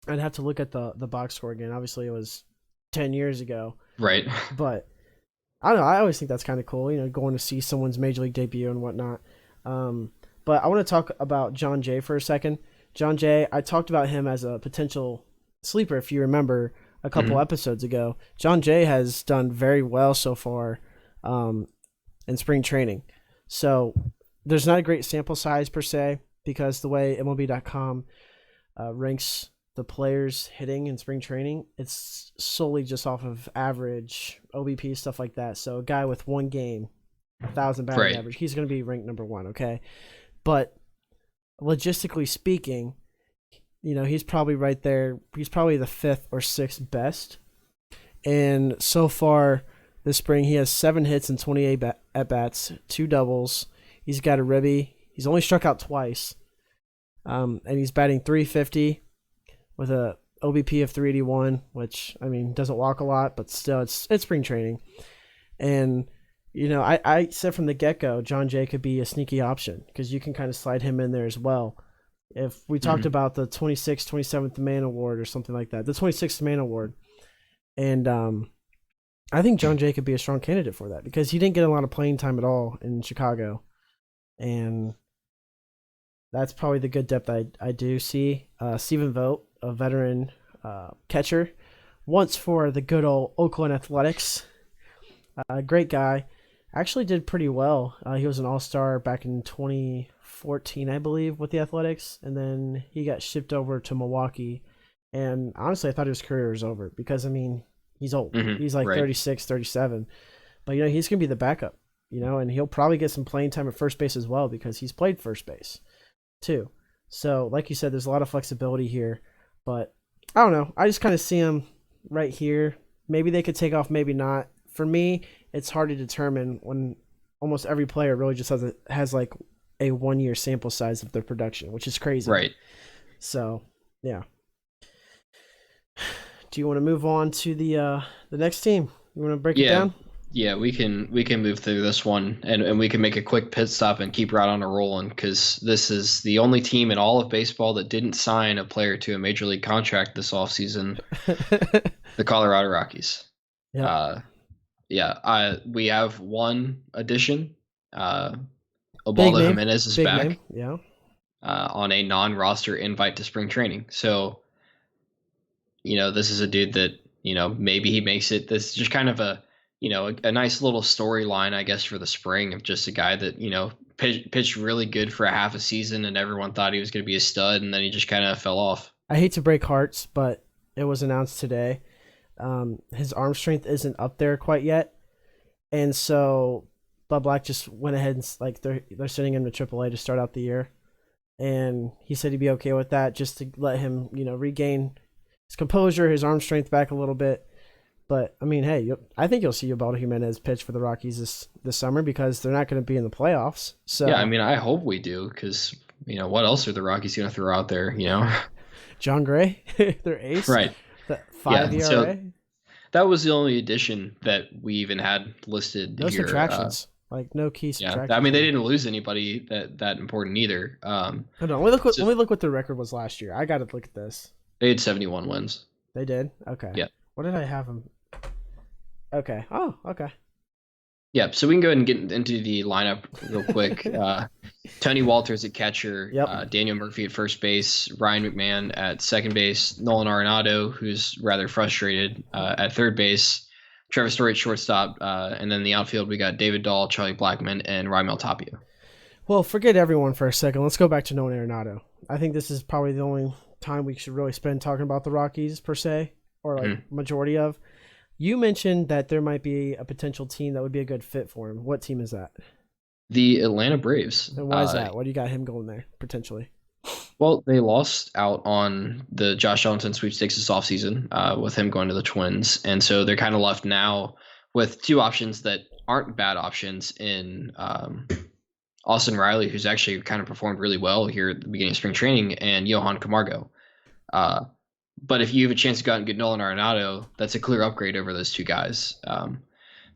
I'd have to look at the box score again. Obviously, it was 10 years ago. Right. But I don't know. I always think that's kind of cool, going to see someone's Major League debut and whatnot. But I want to talk about John Jay for a second. John Jay, I talked about him as a potential sleeper, if you remember, a couple episodes ago. John Jay has done very well so far in spring training. So there's not a great sample size per se, because the way MLB.com ranks the players hitting in spring training, it's solely just off of average, OBP, stuff like that. So a guy with 1 game, 1,000 batting average, he's going to be ranked number 1, okay? But logistically speaking, he's probably right there. He's probably the 5th or 6th best. And so far this spring, he has 7 hits and 28 at-bats, 2 doubles. He's got a ribby. He's only struck out twice. And he's batting .350 with a OBP of 381, which, I mean, doesn't walk a lot, but still, it's spring training. And, I said from the get-go, John Jay could be a sneaky option because you can kind of slide him in there as well. If we talked about the 26th, 27th man award or something like that, the 26th man award, and I think John Jay could be a strong candidate for that because he didn't get a lot of playing time at all in Chicago, and that's probably the good depth I do see. Stephen Vogt, a veteran catcher, once for the good old Oakland Athletics. A great guy. Actually did pretty well. He was an all-star back in 2014, I believe, with the Athletics, and then he got shipped over to Milwaukee. And honestly, I thought his career was over because, I mean, he's old. He's like right. 36, 37. But, he's going to be the backup, and he'll probably get some playing time at first base as well because he's played first base too. So, like you said, there's a lot of flexibility here. But I don't know. I just kind of see him right here. Maybe they could take off, maybe not. For me, it's hard to determine when almost every player really just has like a 1 year sample size of their production, which is crazy. Right. So, yeah. Do you want to move on to the next team? You want to break it down? Yeah, we can move through this one and we can make a quick pit stop and keep right on a rolling because this is the only team in all of baseball that didn't sign a player to a major league contract this offseason, the Colorado Rockies. Yeah. We have one addition. Ubaldo Jimenez is back. Name. Yeah. On a non-roster invite to spring training. So, this is a dude that, maybe he makes it. This is just kind of a nice little storyline, I guess, for the spring of just a guy that, pitched really good for a half a season and everyone thought he was going to be a stud and then he just kind of fell off. I hate to break hearts, but it was announced today. His arm strength isn't up there quite yet. And so Bud Black just went ahead and they're sending him to AAA to start out the year. And he said he'd be okay with that just to let him, regain his composure, his arm strength back a little bit. But, I mean, hey, I think you'll see Ubaldo Jimenez pitch for the Rockies this summer because they're not going to be in the playoffs. So yeah, I mean, I hope we do because, what else are the Rockies going to throw out there, John Gray, their ace. Right. The 5 ERA. So that was the only addition that we even had listed no here. No subtractions. No key subtractions. Yeah, I mean, they didn't lose anybody that important either. Hold on, let me look what their record was last year. I got to look at this. They had 71 wins. They did? Okay. Yeah. What did I have them? Okay. Oh, okay. Yeah, so we can go ahead and get into the lineup real quick. Tony Walters at catcher, Daniel Murphy at first base, Ryan McMahon at second base, Nolan Arenado, who's rather frustrated, at third base, Trevor Story at shortstop, and then the outfield we got David Dahl, Charlie Blackmon, and Raimel Tapia. Well, forget everyone for a second. Let's go back to Nolan Arenado. I think this is probably the only time we should really spend talking about the Rockies per se, or majority of. You mentioned that there might be a potential team that would be a good fit for him. What team is that? The Atlanta Braves. And why is that? Why do you got him going there, potentially? Well, they lost out on the Josh Ellington sweepstakes this offseason with him going to the Twins. And so they're kind of left now with two options that aren't bad options in Austin Riley, who's actually kind of performed really well here at the beginning of spring training, and Johan Camargo. But if you have a chance to go out and get Nolan Arenado, that's a clear upgrade over those two guys.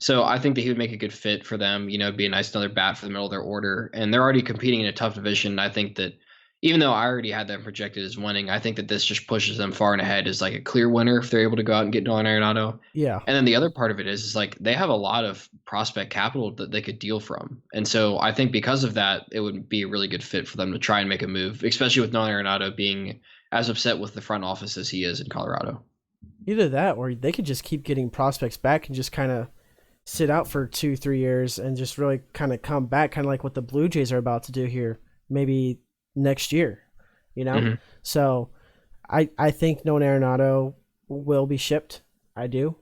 So I think that he would make a good fit for them, be a nice another bat for the middle of their order. And they're already competing in a tough division. I think that even though I already had them projected as winning, I think that this just pushes them far and ahead as like a clear winner if they're able to go out and get Nolan Arenado. Yeah. And then the other part of it is like they have a lot of prospect capital that they could deal from. And so I think because of that, it would be a really good fit for them to try and make a move, especially with Nolan Arenado being as upset with the front office as he is in Colorado. Either that or they could just keep getting prospects back and just kind of sit out for 2-3 years and just really kind of come back, kind of like what the Blue Jays are about to do here, maybe next year, So I think Nolan Arenado will be shipped. I do.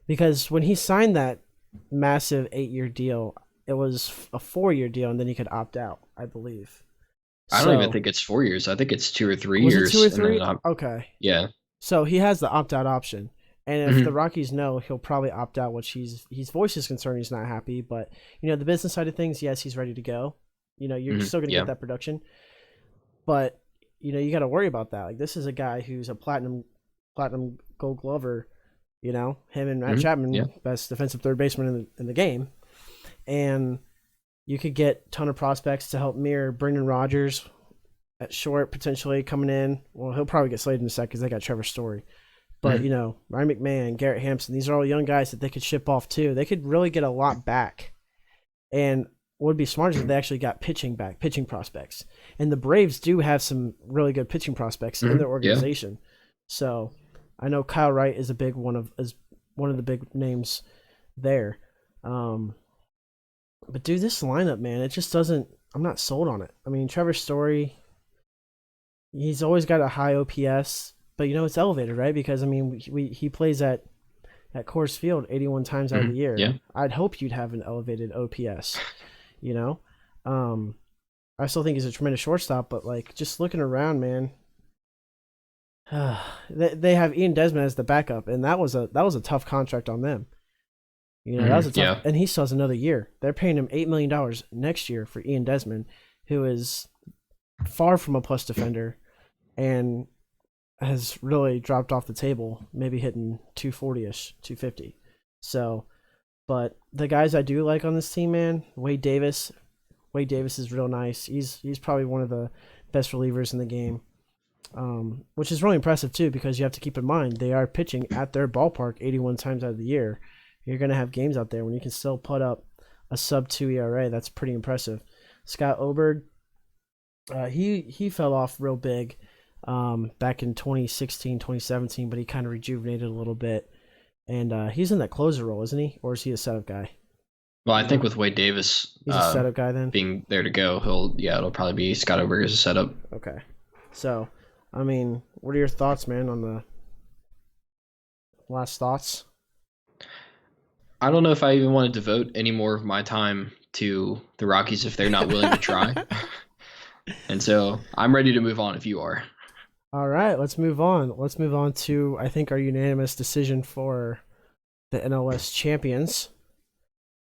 Because when he signed that massive 8-year deal, it was a 4-year deal and then he could opt out, I believe. I don't even think it's 4 years. I think it's 2 or 3 years. Was it 2 or 3? Okay. Yeah. So he has the opt-out option. And if the Rockies know, he'll probably opt out, which his voice is concerned he's not happy. But, the business side of things, yes, he's ready to go. You're still going to get that production. But, you got to worry about that. Like, this is a guy who's a platinum gold glover, him and Matt Chapman, best defensive third baseman in the game. And you could get a ton of prospects to help mirror Brendan Rodgers at short, potentially coming in. Well, he'll probably get slated in a sec because they got Trevor Story. But, Ryan McMahon, Garrett Hampson, these are all young guys that they could ship off too. They could really get a lot back. And what would be smart is if they actually got pitching back, pitching prospects. And the Braves do have some really good pitching prospects in their organization. Yeah. So I know Kyle Wright is one of the big names there. But dude, this lineup, man, it just doesn't. I'm not sold on it. I mean, Trevor Story, he's always got a high OPS, but it's elevated, right? Because I mean, he plays at Coors Field 81 times out of the year. Yeah. I'd hope you'd have an elevated OPS. I still think he's a tremendous shortstop, but like just looking around, man, they have Ian Desmond as the backup, and that was a tough contract on them. That was a tough, and he still has another year. They're paying him $8 million next year for Ian Desmond, who is far from a plus defender, and has really dropped off the table, maybe hitting 240-ish, 250. So, but the guys I do like on this team, man, Wade Davis is real nice. He's probably one of the best relievers in the game, which is really impressive too, because you have to keep in mind they are pitching at their ballpark 81 times out of the year. You're going to have games out there when you can still put up a sub-2 ERA. That's pretty impressive. Scott Oberg, he fell off real big back in 2016, 2017, but he kind of rejuvenated a little bit. And he's in that closer role, isn't he? Or is he a setup guy? Well, I think with Wade Davis he's a setup guy then? Being there to go, it'll probably be Scott Oberg as a setup. Okay. So, I mean, what are your thoughts, man, on the last thoughts? I don't know if I even want to devote any more of my time to the Rockies if they're not willing to try. And so I'm ready to move on if you are. All right, let's move on. Let's move on to, I think, our unanimous decision for the NLS champions,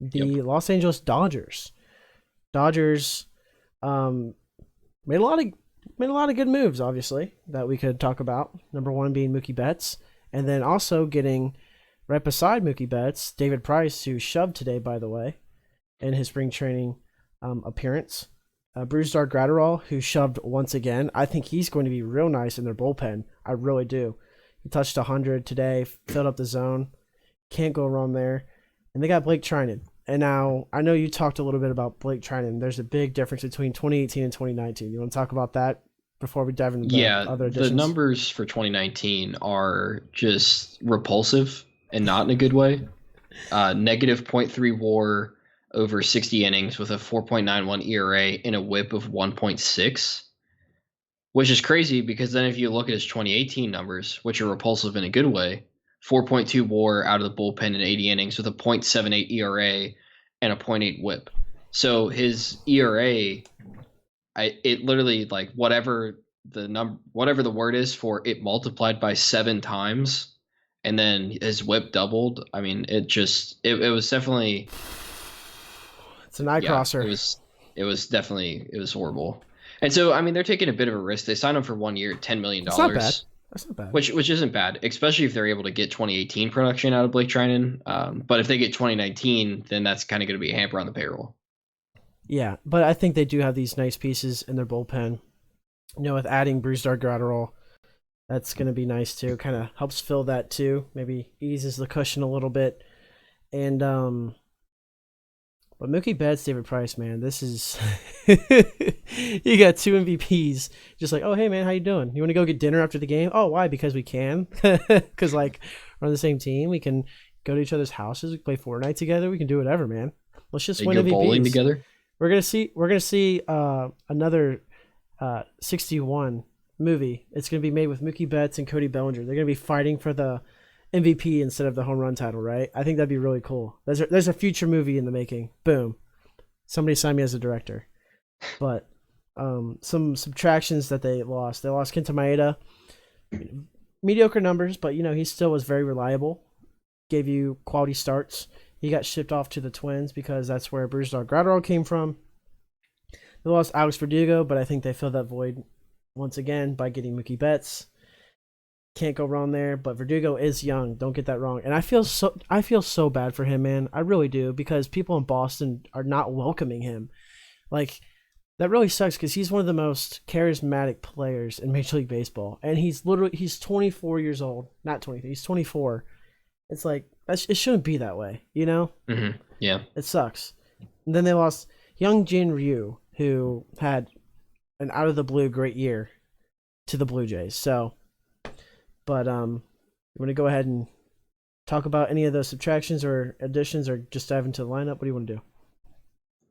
the Los Angeles Dodgers. Dodgers made a lot of good moves, obviously, that we could talk about. Number one being Mookie Betts, and then also getting right beside Mookie Betts, David Price, who shoved today, by the way, in his spring training appearance. Brusdar Graterol, who shoved once again. I think he's going to be real nice in their bullpen. I really do. He touched 100 today, filled up the zone. Can't go wrong there. And they got Blake Trinan. And now, I know you talked a little bit about Blake Trinan. There's a big difference between 2018 and 2019. You want to talk about that before we dive into the other additions? The numbers for 2019 are just repulsive and not in a good way. Negative .3 WAR over 60 innings with a 4.91 ERA and a WHIP of 1.6, which is crazy because then if you look at his 2018 numbers, which are repulsive in a good way, 4.2 WAR out of the bullpen in 80 innings with a .78 ERA and a .8 WHIP. So his ERA, it literally, like, whatever the word is for it, multiplied by 7 times, and then his WHIP doubled. I mean, it was definitely. It's an eye crosser. It was horrible. And so, I mean, they're taking a bit of a risk. They signed him for 1 year, $10 million. That's not bad. That's not bad. Which isn't bad, especially if they're able to get 2018 production out of Blake Trinan. But if they get 2019, then that's kind of going to be a hamper on the payroll. Yeah, but I think they do have these nice pieces in their bullpen. With adding Brusdar Graterol, that's going to be nice too. Kind of helps fill that too. Maybe eases the cushion a little bit. And but Mookie Betts, David Price, man, this is you got 2 MVPs. Just like, oh hey man, how you doing? You want to go get dinner after the game? Oh, why? Because we can. Because like we're on the same team. We can go to each other's houses. We can play Fortnite together. We can do whatever, man. Let's just win MVPs. Bowling together. We're gonna see another 61 movie. It's gonna be made with Mookie Betts and Cody Bellinger. They're gonna be fighting for the MVP instead of the home run title, right? I think that'd be really cool. There's a future movie in the making. Boom. Somebody sign me as a director. But some subtractions that they lost. They lost Kenta Maeda. Mediocre numbers, but he still was very reliable. Gave you quality starts. He got shipped off to the Twins because that's where Brusdar Graterol came from. They lost Alex Verdugo, but I think they filled that void once again by getting Mookie Betts. Can't go wrong there, but Verdugo is young. Don't get that wrong. And I feel so bad for him, man. I really do, because people in Boston are not welcoming him. Like, That really sucks because he's one of the most charismatic players in Major League Baseball, and he's 24 years old, not 23. He's 24. It's like it shouldn't be that way, you know? Yeah. It sucks. And then they lost Young Jin Ryu, who had an out of the blue great year to the Blue Jays. So, but you want to go ahead and talk about any of those subtractions or additions, or just dive into the lineup? What do you want to do?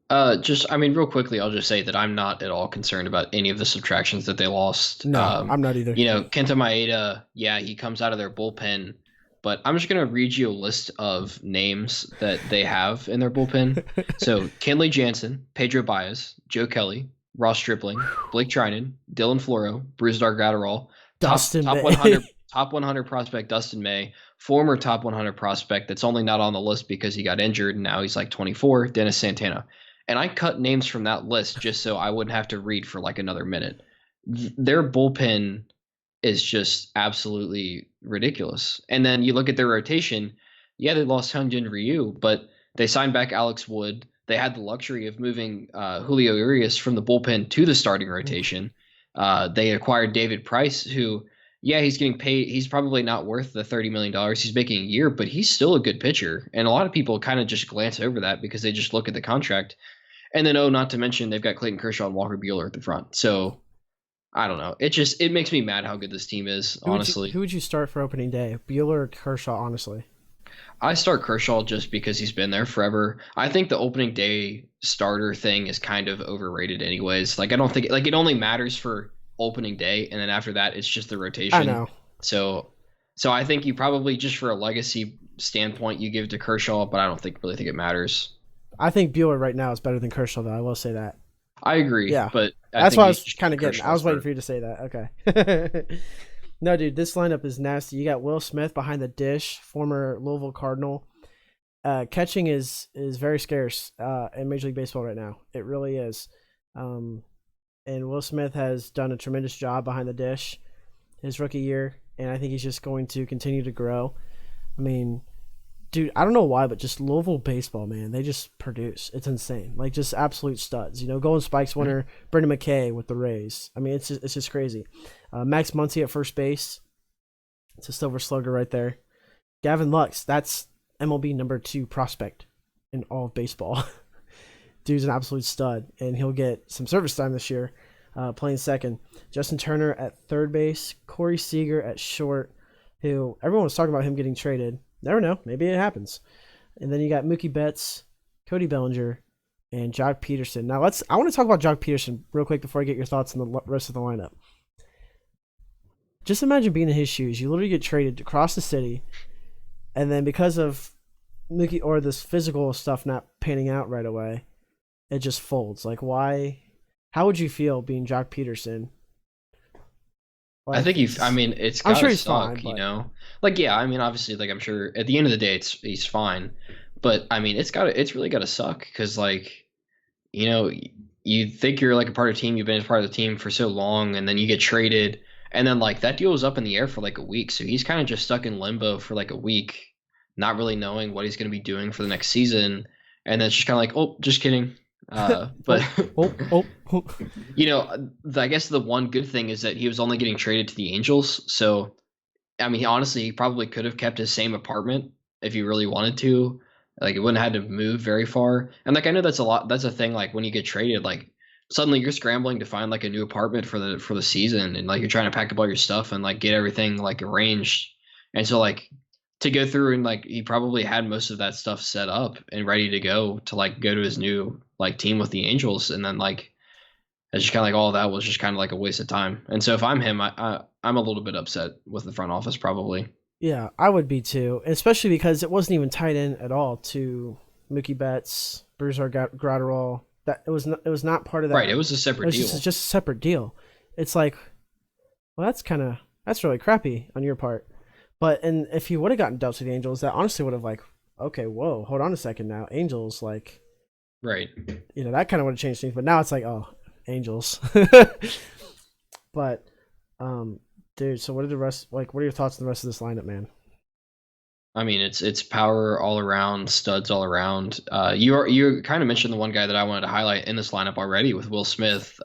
Real quickly, I'll just say that I'm not at all concerned about any of the subtractions that they lost. No, I'm not either. Kenta Maeda, yeah, he comes out of their bullpen, but I'm just going to read you a list of names that they have in their bullpen. So, Kenley Jansen, Pedro Baez, Joe Kelly, Ross Stripling, Blake Trinan, Dylan Floro, Brusdar Graterol, top 100 prospect Dustin May, former top 100 prospect that's only not on the list because he got injured and now he's like 24, Dennis Santana. And I cut names from that list just so I wouldn't have to read for like another minute. Their bullpen is just absolutely ridiculous. And then you look at their rotation. Yeah, they lost Hyunjin Ryu, but they signed back Alex Wood. They had the luxury of moving Julio Urias from the bullpen to the starting rotation. They acquired David Price, who, yeah, he's getting paid. He's probably not worth the $30 million he's making a year, but he's still a good pitcher. And a lot of people kind of just glance over that because they just look at the contract. And then, not to mention, they've got Clayton Kershaw and Walker Buehler at the front. So, I don't know. It makes me mad how good this team is, honestly. Who would you start for opening day? Buehler or Kershaw, honestly? I start Kershaw just because he's been there forever. I think the opening day starter thing is kind of overrated anyways. Like, I don't think it only matters for opening day, and then after that, it's just the rotation. I know. So I think you probably, just for a legacy standpoint, you give it to Kershaw, but I don't really think it matters. I think Buehler right now is better than Kershaw, though. I will say that. I agree. Yeah, but that's what I was kind of getting. I was waiting for you to say that. Okay. No, dude, this lineup is nasty. You got Will Smith behind the dish, former Louisville Cardinal. Catching is very scarce in Major League Baseball right now. It really is. And Will Smith has done a tremendous job behind the dish his rookie year, and I think he's just going to continue to grow. I mean, dude, I don't know why, but just Louisville baseball, man, they just produce. It's insane. Like, just absolute studs. Golden Spikes winner, Brendan McKay with the Rays. I mean, it's just crazy. Max Muncy at first base. It's a silver slugger right there. Gavin Lux, that's MLB number 2 prospect in all of baseball. Dude's an absolute stud, and he'll get some service time this year playing second. Justin Turner at third base. Corey Seager at short, who everyone was talking about him getting traded. Never know. Maybe it happens. And then you got Mookie Betts, Cody Bellinger, and Jock Peterson. Now I want to talk about Jock Peterson real quick before I get your thoughts on the rest of the lineup. Just imagine being in his shoes. You literally get traded across the city, and then because of Mookie or this physical stuff not panning out right away, it just folds. Like, why? How would you feel being Jock Peterson? Like, I think it's gotta suck, he's fine, Like, yeah, obviously, like, I'm sure at the end of the day, he's fine. But, it's really gotta suck because, like, you think you're, like, a part of the team, you've been a part of the team for so long, and then you get traded, and then, like, that deal was up in the air for, like, a week. So he's kind of just stuck in limbo for, like, a week, not really knowing what he's going to be doing for the next season. And then it's just kind of like, oh, just kidding. But I guess the one good thing is that he was only getting traded to the Angels. So, honestly, he probably could have kept his same apartment if he really wanted to. Like, it wouldn't have had to move very far. And, like, I know that's a thing. Like, when you get traded, like, suddenly you're scrambling to find, like, a new apartment for the season, and, like, you're trying to pack up all your stuff and, like, get everything, like, arranged. And so, like, to go through and, like, he probably had most of that stuff set up and ready to go to his new, like, team with the Angels. And then, like, it's just kind of like all of that was just kind of like a waste of time. And so if I'm him, I'm a little bit upset with the front office probably. Yeah, I would be too, especially because it wasn't even tied in at all to Mookie Betts, Brusdar Graterol. That it was not part of that. Right, it was a separate deal. Just a separate deal. It's like, well, that's really crappy on your part. But if he would have gotten dealt to the Angels, that honestly would have, like, okay, whoa, hold on a second now, Angels, like, right, that kind of would have changed things. But now it's like, oh, Angels. But dude, so what are your thoughts on the rest of this lineup, man? I mean, it's power all around, studs all around. You kind of mentioned the one guy that I wanted to highlight in this lineup already with Will Smith.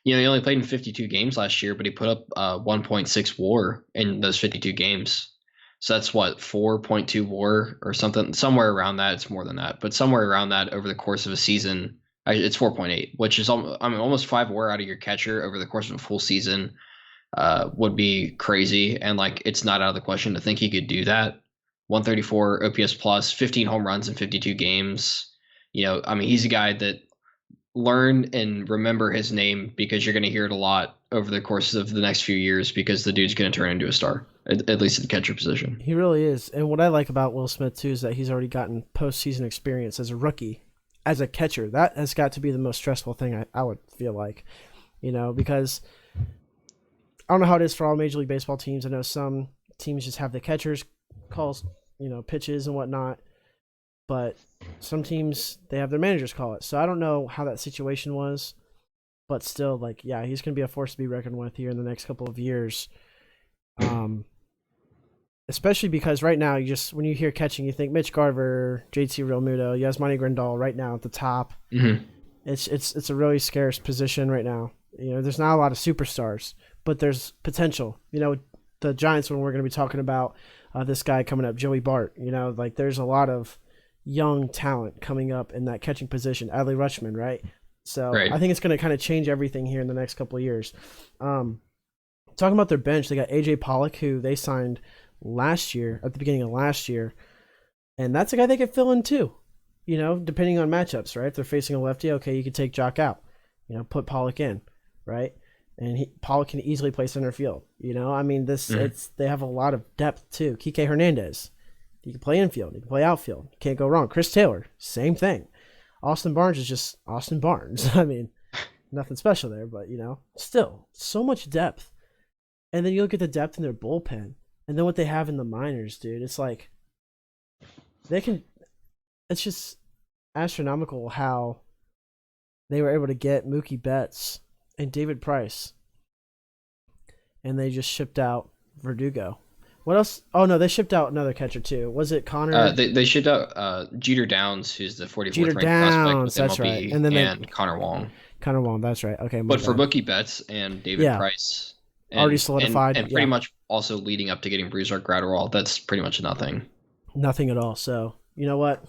He only played in 52 games last year, but he put up 1.6 WAR in those 52 games. So that's what 4.2 WAR or something, somewhere around that. It's more than that, but somewhere around that over the course of a season. It's 4.8, which is almost 5 WAR out of your catcher over the course of a full season. Would be crazy, and like it's not out of the question to think he could do that. 134 OPS plus, 15 home runs in 52 games. I mean, he's a guy that learn and remember his name because you're going to hear it a lot over the course of the next few years because the dude's going to turn into a star, at least at the catcher position. He really is. And what I like about Will Smith, too, is that he's already gotten postseason experience as a rookie, as a catcher. That has got to be the most stressful thing I would feel like, because I don't know how it is for all Major League Baseball teams. I know some teams just have the catchers calls, pitches and whatnot. But some teams, they have their managers call it. So I don't know how that situation was. But still, he's going to be a force to be reckoned with here in the next couple of years. Especially because right now, when you hear catching, you think Mitch Garver, JT Realmuto, Yasmani Grandal right now at the top. Mm-hmm. It's a really scarce position right now. There's not a lot of superstars, but there's potential. The Giants, when we're going to be talking about this guy coming up, Joey Bart, there's a lot of young talent coming up in that catching position. Adley Rutschman, right? So right. I think it's going to kind of change everything here in the next couple of years. Talking about their bench, they got AJ Pollock, who they signed last year, at the beginning of last year, and that's a guy they could fill in too. Depending on matchups, right? If they're facing a lefty, okay, you could take Jock out. Put Pollock in, right? And Pollock can easily play center field. They have a lot of depth too. Kike Hernandez, he can play infield, he can play outfield. Can't go wrong. Chris Taylor, same thing. Austin Barnes is just Austin Barnes. Nothing special there, but still so much depth. And then you look at the depth in their bullpen, and then what they have in the minors, dude. It's like it's just astronomical how they were able to get Mookie Betts and David Price, and they just shipped out Verdugo. What else? Oh no, they shipped out another catcher too. Was it Connor? They shipped out Jeter Downs, who's the 44th Jeter ranked Downs, prospect with that's MLB, right. And then Connor Wong. Connor Wong, that's right. Okay, but for Mookie Betts and David Price, already solidified, and pretty much also leading up to getting Brusdar Graterol, that's pretty much nothing. Nothing at all. So you know what?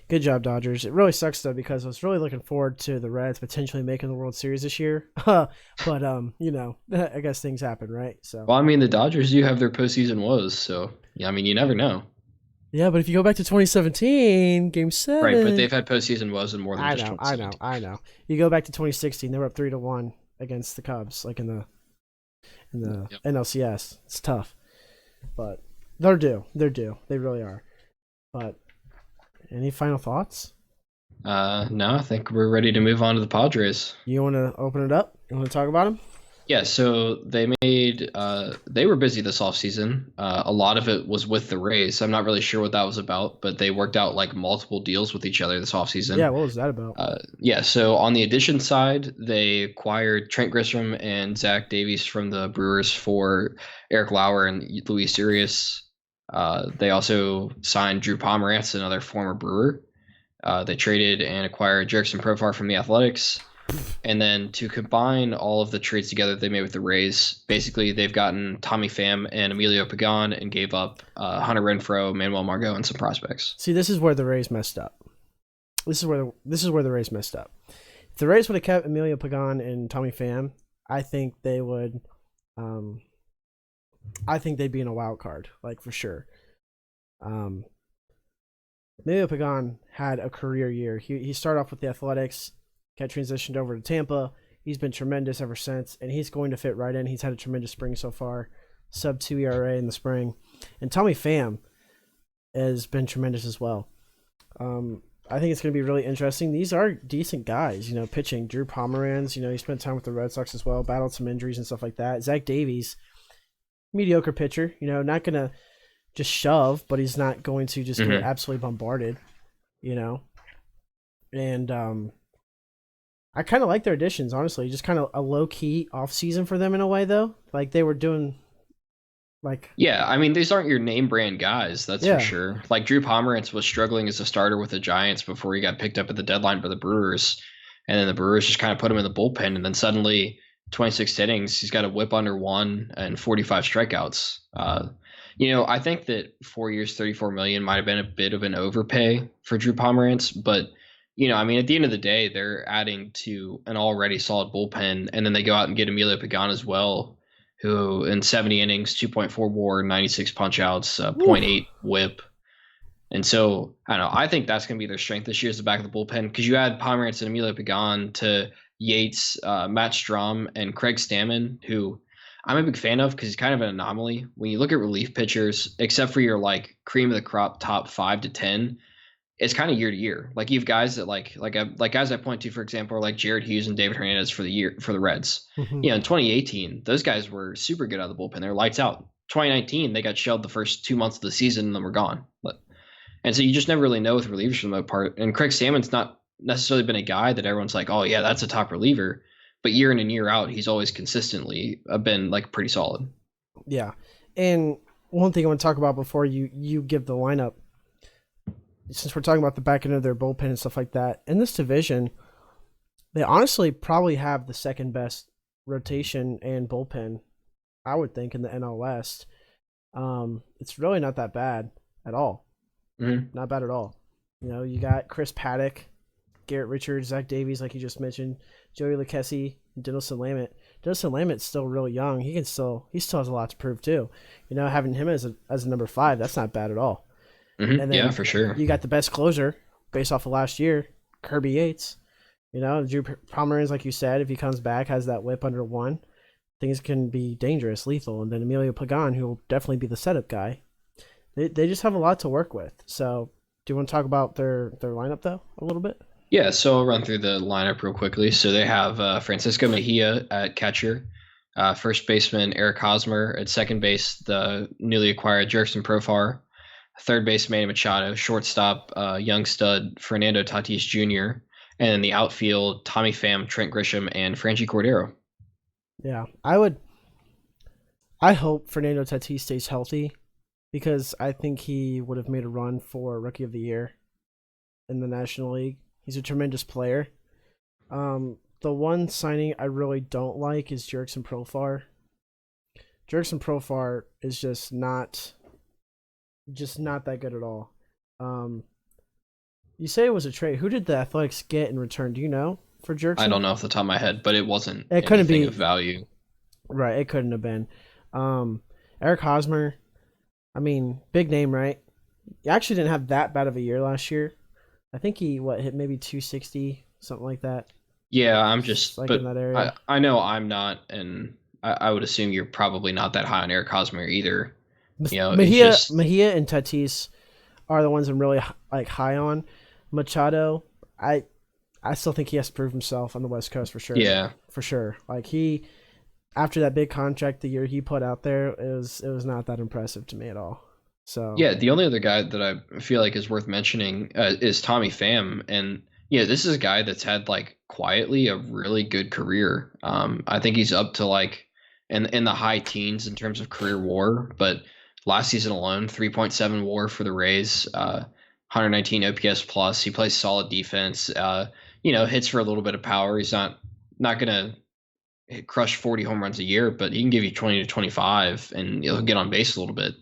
Good job, Dodgers. It really sucks, though, because I was really looking forward to the Reds potentially making the World Series this year. But, I guess things happen, right? So. Well, the Dodgers do have their postseason woes, so, you never know. Yeah, but if you go back to 2017, Game 7. Right, but they've had postseason woes in more than just 2017. I know. You go back to 2016, they were up 3-1 against the Cubs, in the NLCS. It's tough. But they're due. They really are. But... any final thoughts? No, I think we're ready to move on to the Padres. You want to open it up? You want to talk about them? Yeah, so they were busy this offseason. A lot of it was with the Rays. I'm not really sure what that was about, but they worked out multiple deals with each other this offseason. Yeah, what was that about? So on the addition side, they acquired Trent Grisham and Zach Davies from the Brewers for Eric Lauer and Luis Urias. They also signed Drew Pomerantz, another former Brewer. They traded and acquired Jerickson Profar from the Athletics. And then to combine all of the trades together they made with the Rays, basically they've gotten Tommy Pham and Emilio Pagan and gave up Hunter Renfroe, Manuel Margot, and some prospects. See, this is where the Rays messed up. This is where the Rays messed up. If the Rays would have kept Emilio Pagan and Tommy Pham, I think they would. I think they'd be in a wild card, for sure. Emilio Pagan had a career year. He started off with the Athletics, got transitioned over to Tampa. He's been tremendous ever since, and he's going to fit right in. He's had a tremendous spring so far, sub-2 ERA in the spring. And Tommy Pham has been tremendous as well. I think it's going to be really interesting. These are decent guys, pitching. Drew Pomeranz, he spent time with the Red Sox as well, battled some injuries and stuff like that. Zach Davies, mediocre pitcher, not going to just shove, but he's not going to just get absolutely bombarded, And I kind of like their additions, honestly. Just kind of a low-key off-season for them in a way, though. They were doing Like, Yeah, I mean, these aren't your name brand guys, that's for yeah, sure. Like Drew Pomerantz was struggling as a starter with the Giants before he got picked up at the deadline by the Brewers, and then the Brewers just kind of put him in the bullpen, and then suddenly 26 innings, he's got a WHIP under one and 45 strikeouts. I think that 4 years, 34 million might have been a bit of an overpay for Drew Pomerantz, but I mean, at the end of the day, they're adding to an already solid bullpen, and then they go out and get Emilio Pagan as well, who in 70 innings, 2.4 WAR, 96 punch outs, woo, point 0.8 WHIP. And so I don't know. I think that's going to be their strength this year is the back of the bullpen because you add Pomerantz and Emilio Pagan to Yates, Matt Strom, and Craig Stammen, who I'm a big fan of because he's kind of an anomaly. When you look at relief pitchers, except for your like cream of the crop top 5 to 10, it's kind of year to year. Like you have guys that like guys I point to, for example, are like Jared Hughes and David Hernandez for the Reds. mhm. In 2018, those guys were super good out of the bullpen. They're lights out. 2019, they got shelled the first 2 months of the season and then were gone. And so you just never really know with relievers for the most part. And Craig Salmon's not necessarily been a guy that everyone's like, oh yeah, that's a top reliever. But year in and year out, he's always consistently been like pretty solid. Yeah. And one thing I want to talk about before you give the lineup, since we're talking about the back end of their bullpen and stuff like that, in this division, they honestly probably have the second best rotation and bullpen, I would think, in the NL West. It's really not that bad at all. Mm-hmm. Not bad at all. You got Chris Paddock, Garrett Richards, Zach Davies, like you just mentioned, Joey Lucchesi, Dinelson Lamet. Dinelson Lamet's still real young. He still has a lot to prove too. Having him as a number 5, that's not bad at all. Mm-hmm. And Yeah, then for sure. you got the best closer based off of last year, Kirby Yates. Drew Pomeranz, like you said, if he comes back, has that whip under 1, things can be dangerous, lethal. And then Emilio Pagan, who will definitely be the setup guy. They just have a lot to work with. So, do you want to talk about their lineup though a little bit? Yeah, so I'll run through the lineup real quickly. So they have Francisco Mejia at catcher, first baseman Eric Hosmer at second base, the newly acquired Jurickson Profar, third base Manny Machado, shortstop young stud Fernando Tatis Jr., and then the outfield Tommy Pham, Trent Grisham, and Franchi Cordero. Yeah, I hope Fernando Tatis stays healthy because I think he would have made a run for Rookie of the Year in the National League. He's a tremendous player. The one signing I really don't like is Jurickson Profar. Jurickson Profar is just not that good at all. You say it was a trade. Who did the Athletics get in return? Do you know for Jurickson? I don't know off the top of my head, but it wasn't It couldn't anything be of value. right. It couldn't have been. Eric Hosmer. I mean, big name, right? He actually didn't have that bad of a year last year. I think he hit maybe 260, something like that. Yeah, I'm just, Like but in that area. I know I'm not, and I would assume you're probably not that high on Eric Hosmer either. It's just, Mejia and Tatis are the ones I'm really high on. Machado, I still think he has to prove himself on the West Coast for sure. yeah. For sure. Like he after that big contract the year he put out there, it was not that impressive to me at all. So Yeah, the only other guy that I feel like is worth mentioning is Tommy Pham, and this is a guy that's had like quietly a really good career. I think he's up to like in the high teens in terms of career WAR, but last season alone, 3.7 WAR for the Rays, 119 OPS plus. He plays solid defense. Hits for a little bit of power. He's not gonna crush 40 home runs a year, but he can give you 20 to 25, and he'll get on base a little bit.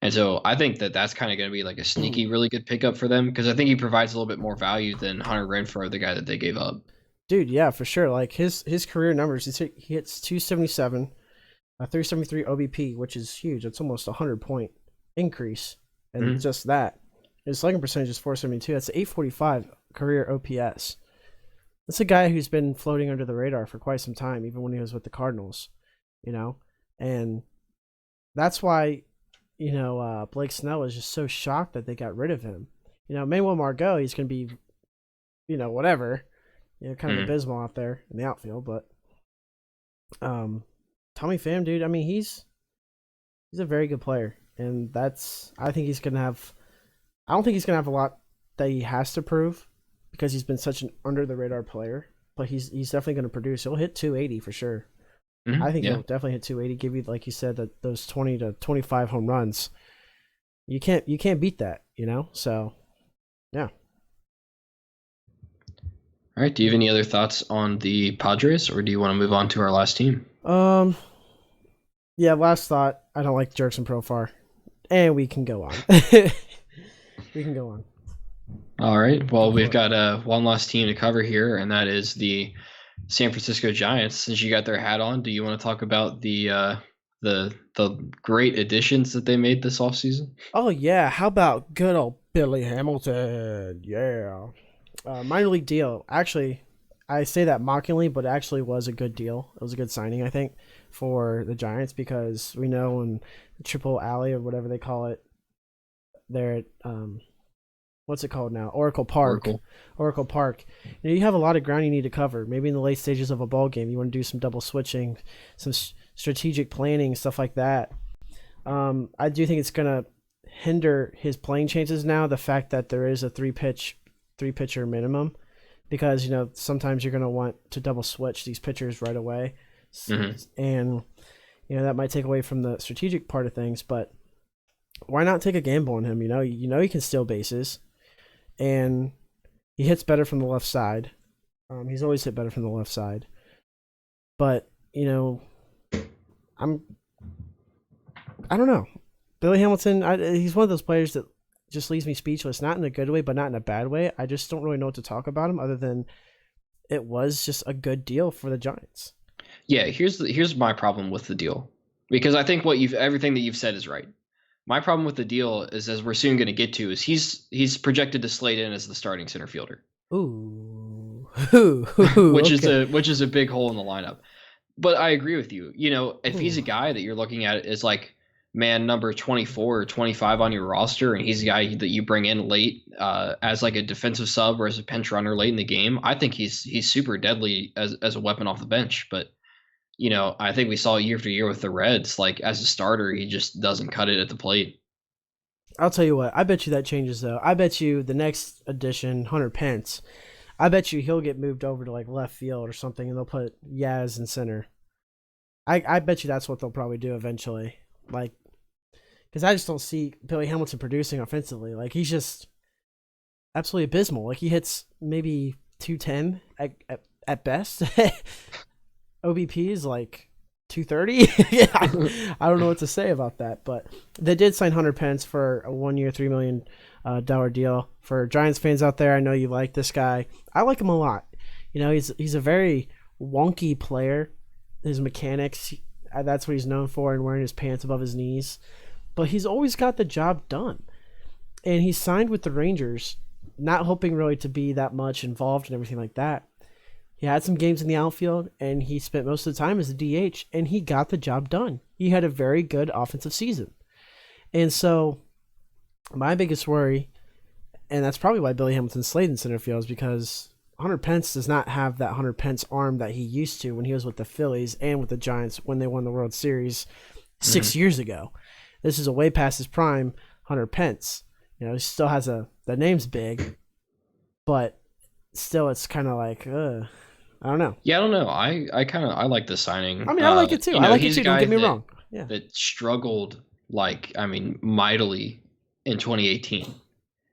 And so I think that that's kind of going to be like a sneaky, really good pickup for them because I think he provides a little bit more value than Hunter Renfroe, the guy that they gave up. dude, yeah, for sure. Like his career numbers, he hits 277, a 373 OBP, which is huge. It's almost a 100-point increase, and just that. His slugging percentage is 472. That's 845 career OPS. That's a guy who's been floating under the radar for quite some time, even when he was with the Cardinals, and that's why, Blake Snell is just so shocked that they got rid of him. Manuel Margot, he's going to be, whatever, kind of abysmal out there in the outfield, but Tommy Pham, dude, I mean, he's a very good player, and I think he's going to have, I don't think he's going to have a lot that he has to prove because he's been such an under the radar player, but he's definitely going to produce. He'll hit 280 for sure. I think Yeah. he'll definitely hit 280. Give you, like you said, that those 20 to 25 home runs. You can't beat that, you know. So yeah. All right. Do you have any other thoughts on the Padres, or do you want to move on to our last team? Um. Yeah. Last thought. I don't like Jerks and Profar, and we can go on. We can go on. All right. Well, Go for we've it. got one last team to cover here, and that is the San Francisco Giants. Since you got their hat on, do you want to talk about the great additions that they made this offseason? Oh yeah. How about good old Billy Hamilton? Yeah. Minor league deal. Actually, I say that mockingly, but it actually was a good deal. It was a good signing, I think, for the Giants because we know in the Triple Alley or whatever they call it, they're at what's it called now? Oracle Park. Oracle. Oracle Park. You have a lot of ground you need to cover. Maybe in the late stages of a ball game, you want to do some double switching, some strategic planning, stuff like that. I do think it's gonna hinder his playing chances now. The fact that there is a three pitcher minimum, because sometimes you're gonna want to double switch these pitchers right away, and that might take away from the strategic part of things. But why not take a gamble on him? He can steal bases, and he hits better from the left side. He's always hit better from the left side, but I'm I don't know. Billy Hamilton, he's one of those players that just leaves me speechless, not in a good way, but not in a bad way. I just don't really know what to talk about him other than it was just a good deal for the Giants. Yeah, here's my problem with the deal. Because I think everything that you've said is right. My problem with the deal is, as we're soon going to get to, is he's projected to slate in as the starting center fielder. Ooh. which Okay. is a big hole in the lineup. But I agree with you. If he's a guy that you're looking at as like man number 24 or 25 on your roster, and he's a guy that you bring in late as like a defensive sub or as a pinch runner late in the game, I think he's super deadly as a weapon off the bench. But I think we saw year after year with the Reds, like as a starter, he just doesn't cut it at the plate. I'll tell you what. I bet you that changes though. I bet you the next edition, Hunter Pence. I bet you he'll get moved over to like left field or something, and they'll put Yaz in center. I bet you that's what they'll probably do eventually. Like, because I just don't see Billy Hamilton producing offensively. Like, he's just absolutely abysmal. Like, he hits maybe 210 at best. OBP is like 230. Yeah, I don't know what to say about that, but they did sign Hunter Pence for a 1 year, $3 million deal. For Giants fans out there, I know you like this guy. I like him a lot. He's a very wonky player. His mechanics, that's what he's known for, and wearing his pants above his knees. But he's always got the job done. And he signed with the Rangers, not hoping really to be that much involved and everything like that. He had some games in the outfield, and he spent most of the time as a DH, and he got the job done. He had a very good offensive season. And so my biggest worry, and that's probably why Billy Hamilton slayed in center field, is because Hunter Pence does not have that Hunter Pence arm that he used to when he was with the Phillies and with the Giants when they won the World Series 6 years ago. This is a way past his prime Hunter Pence. He still has the name's big, but still it's kind of like, I don't know. Yeah, I don't know. I like the signing. I mean, I like it too. I like it too. Don't get me wrong. Yeah. That struggled mightily in 2018.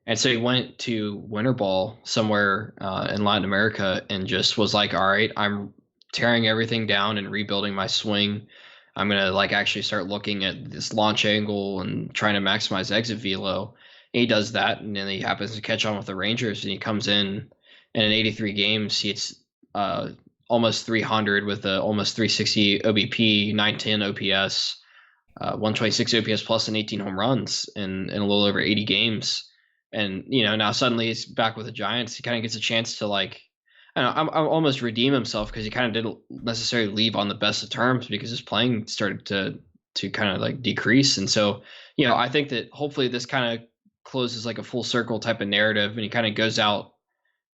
And so he went to winter ball somewhere in Latin America and just was like, all right, I'm tearing everything down and rebuilding my swing. I'm going to actually start looking at this launch angle and trying to maximize exit velo. And he does that, and then he happens to catch on with the Rangers, and he comes in, and in 83 games, he's almost 300 with a almost 360 OBP, 910 OPS, 126 OPS plus, and 18 home runs in a little over 80 games. And now suddenly he's back with the Giants. He kind of gets a chance to I don't know, I'm almost redeem himself, because he kind of didn't necessarily leave on the best of terms, because his playing started to kind of decrease. And so I think that hopefully this kind of closes a full circle type of narrative, and he kind of goes out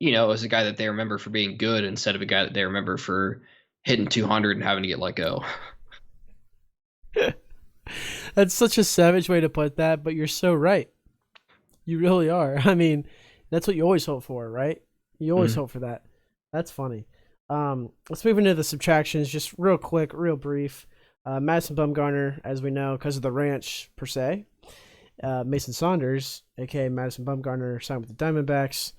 as a guy that they remember for being good, instead of a guy that they remember for hitting 200 and having to get let go. That's such a savage way to put that, but you're so right. You really are. I mean, that's what you always hope for, right? You always hope for that. That's funny. Let's move into the subtractions just real quick, real brief. Madison Bumgarner, as we know, because of the ranch per se. Mason Saunders, aka Madison Bumgarner, signed with the Diamondbacks.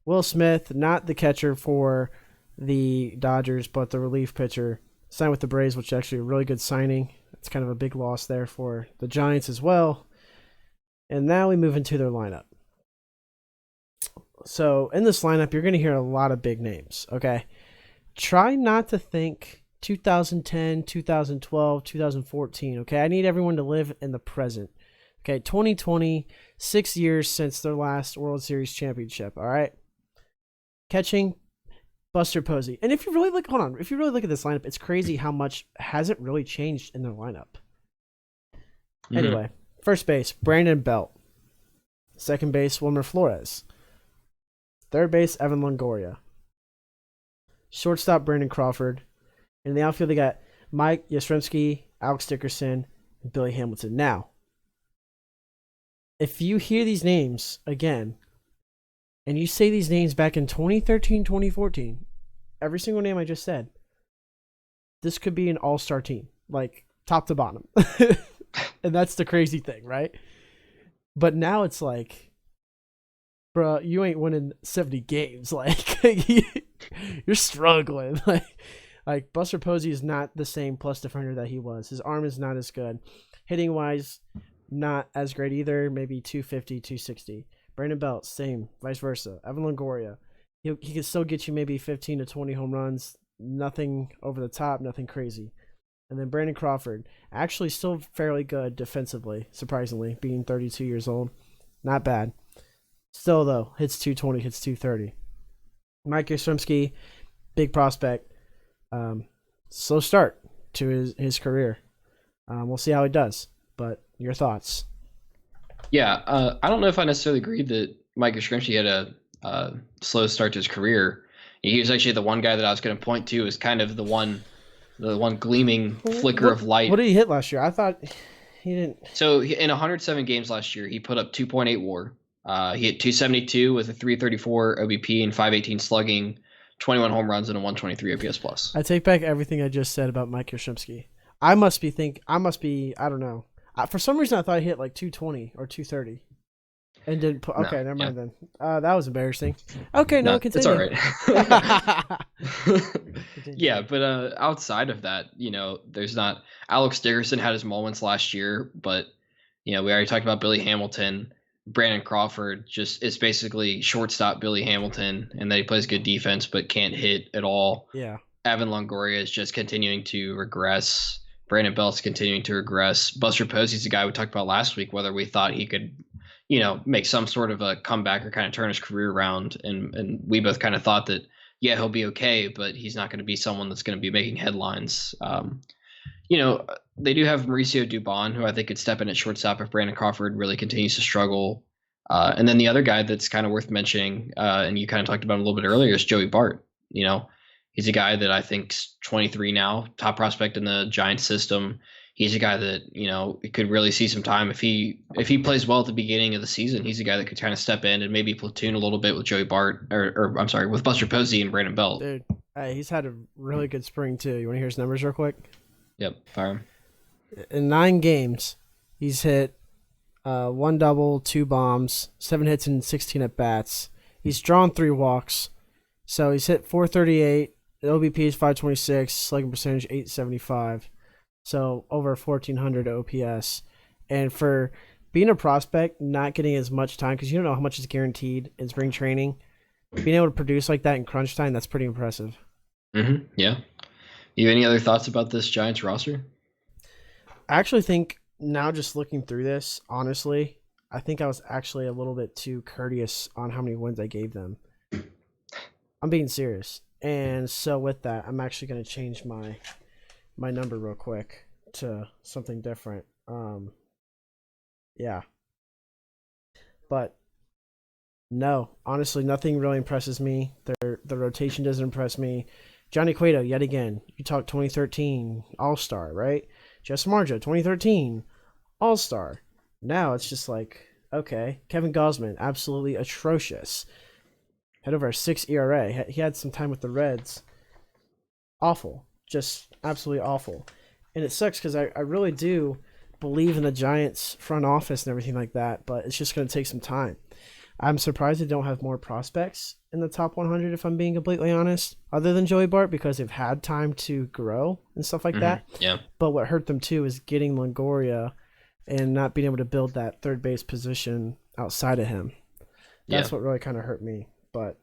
Will Smith, not the catcher for the Dodgers, but the relief pitcher, signed with the Braves, which is actually a really good signing. It's kind of a big loss there for the Giants as well. And now we move into their lineup. So in this lineup, you're going to hear a lot of big names, okay? Try not to think 2010, 2012, 2014, okay? I need everyone to live in the present. Okay, 2020, 6 years since their last World Series championship, all right? Catching, Buster Posey. And if you really look, if you really look at this lineup, it's crazy how much hasn't really changed in their lineup. Mm-hmm. Anyway, first base, Brandon Belt. Second base, Wilmer Flores. Third base, Evan Longoria. Shortstop, Brandon Crawford. In the outfield, they got Mike Yastrzemski, Alex Dickerson, and Billy Hamilton. Now, if you hear these names again, and you say these names back in 2013, 2014, every single name I just said, this could be an all-star team, like top to bottom. And that's the crazy thing, right? But now it's like, bro, you ain't winning 70 games. Like, you're struggling. Like Buster Posey is not the same plus defender that he was. His arm is not as good. Hitting wise, not as great either. Maybe 250, 260. Brandon Belt, same, vice versa. Evan Longoria, he can still get you maybe 15 to 20 home runs. Nothing over the top, nothing crazy. And then Brandon Crawford, actually still fairly good defensively, surprisingly, being 32 years old. Not bad. Still, though, hits 220, hits 230. Mike Yastrzemski, big prospect. Slow start to his career. We'll see how he does. But your thoughts? Yeah, I don't know if I necessarily agree that Mike Yastrzemski had a slow start to his career. He was actually the one guy that I was going to point to as kind of the one gleaming flicker of light. What did he hit last year? I thought he didn't. So in 107 games last year, he put up 2.8 WAR. He hit 272 with a 334 OBP and 518 slugging, 21 home runs, and a 123 OPS plus. I take back everything I just said about Mike Yastrzemski. I must be, I don't know. For some reason, I thought he hit like 220 or 230. And didn't put. Okay, never mind then. That was embarrassing. Okay, no, continue. It's all right. Yeah, but outside of that, there's not. Alex Dickerson had his moments last year, but we already talked about Billy Hamilton. Brandon Crawford it's basically shortstop Billy Hamilton, and then he plays good defense but can't hit at all. Yeah. Evan Longoria is just continuing to regress. Brandon Belt's continuing to regress. Buster Posey's the guy we talked about last week, whether we thought he could, make some sort of a comeback or kind of turn his career around. And we both kind of thought that, yeah, he'll be okay, but he's not going to be someone that's going to be making headlines. They do have Mauricio Dubon, who I think could step in at shortstop if Brandon Crawford really continues to struggle. And then the other guy that's kind of worth mentioning, and you kind of talked about him a little bit earlier, is Joey Bart. He's a guy that I think's 23 now, top prospect in the Giants system. He's a guy that, could really see some time. If he plays well at the beginning of the season, he's a guy that could kind of step in and maybe platoon a little bit with Joey Bart, with Buster Posey and Brandon Belt. Dude, he's had a really good spring too. You want to hear his numbers real quick? Yep, fire him. In 9 games, he's hit 1 double, 2 bombs, 7 hits and 16 at bats. He's drawn 3 walks. So he's hit 438. The OBP is 526, slugging percentage 875. So over 1,400 OPS. And for being a prospect, not getting as much time, because you don't know how much is guaranteed in spring training, being able to produce like that in crunch time, that's pretty impressive. Mm-hmm. Yeah. You have any other thoughts about this Giants roster? I actually think now just looking through this, honestly, I think I was actually a little bit too courteous on how many wins I gave them. I'm being serious. And so with that, I'm actually going to change my number real quick to something different. Yeah. But no, honestly, nothing really impresses me. The rotation doesn't impress me. Johnny Cueto, yet again. You talk 2013 All-Star, right? Jess Marja, 2013 All-Star. Now it's just like, okay. Kevin Gausman, absolutely atrocious. Had over a 6 ERA. He had some time with the Reds. awful, just absolutely awful. And it sucks because I really do believe in the Giants front office and everything like that, but it's just going to take some time. I'm surprised they don't have more prospects in the top 100, if I'm being completely honest, other than Joey Bart, because they've had time to grow and stuff like that. Yeah. But what hurt them too is getting Longoria and not being able to build that third base position outside of him. That's what really kind of hurt me. But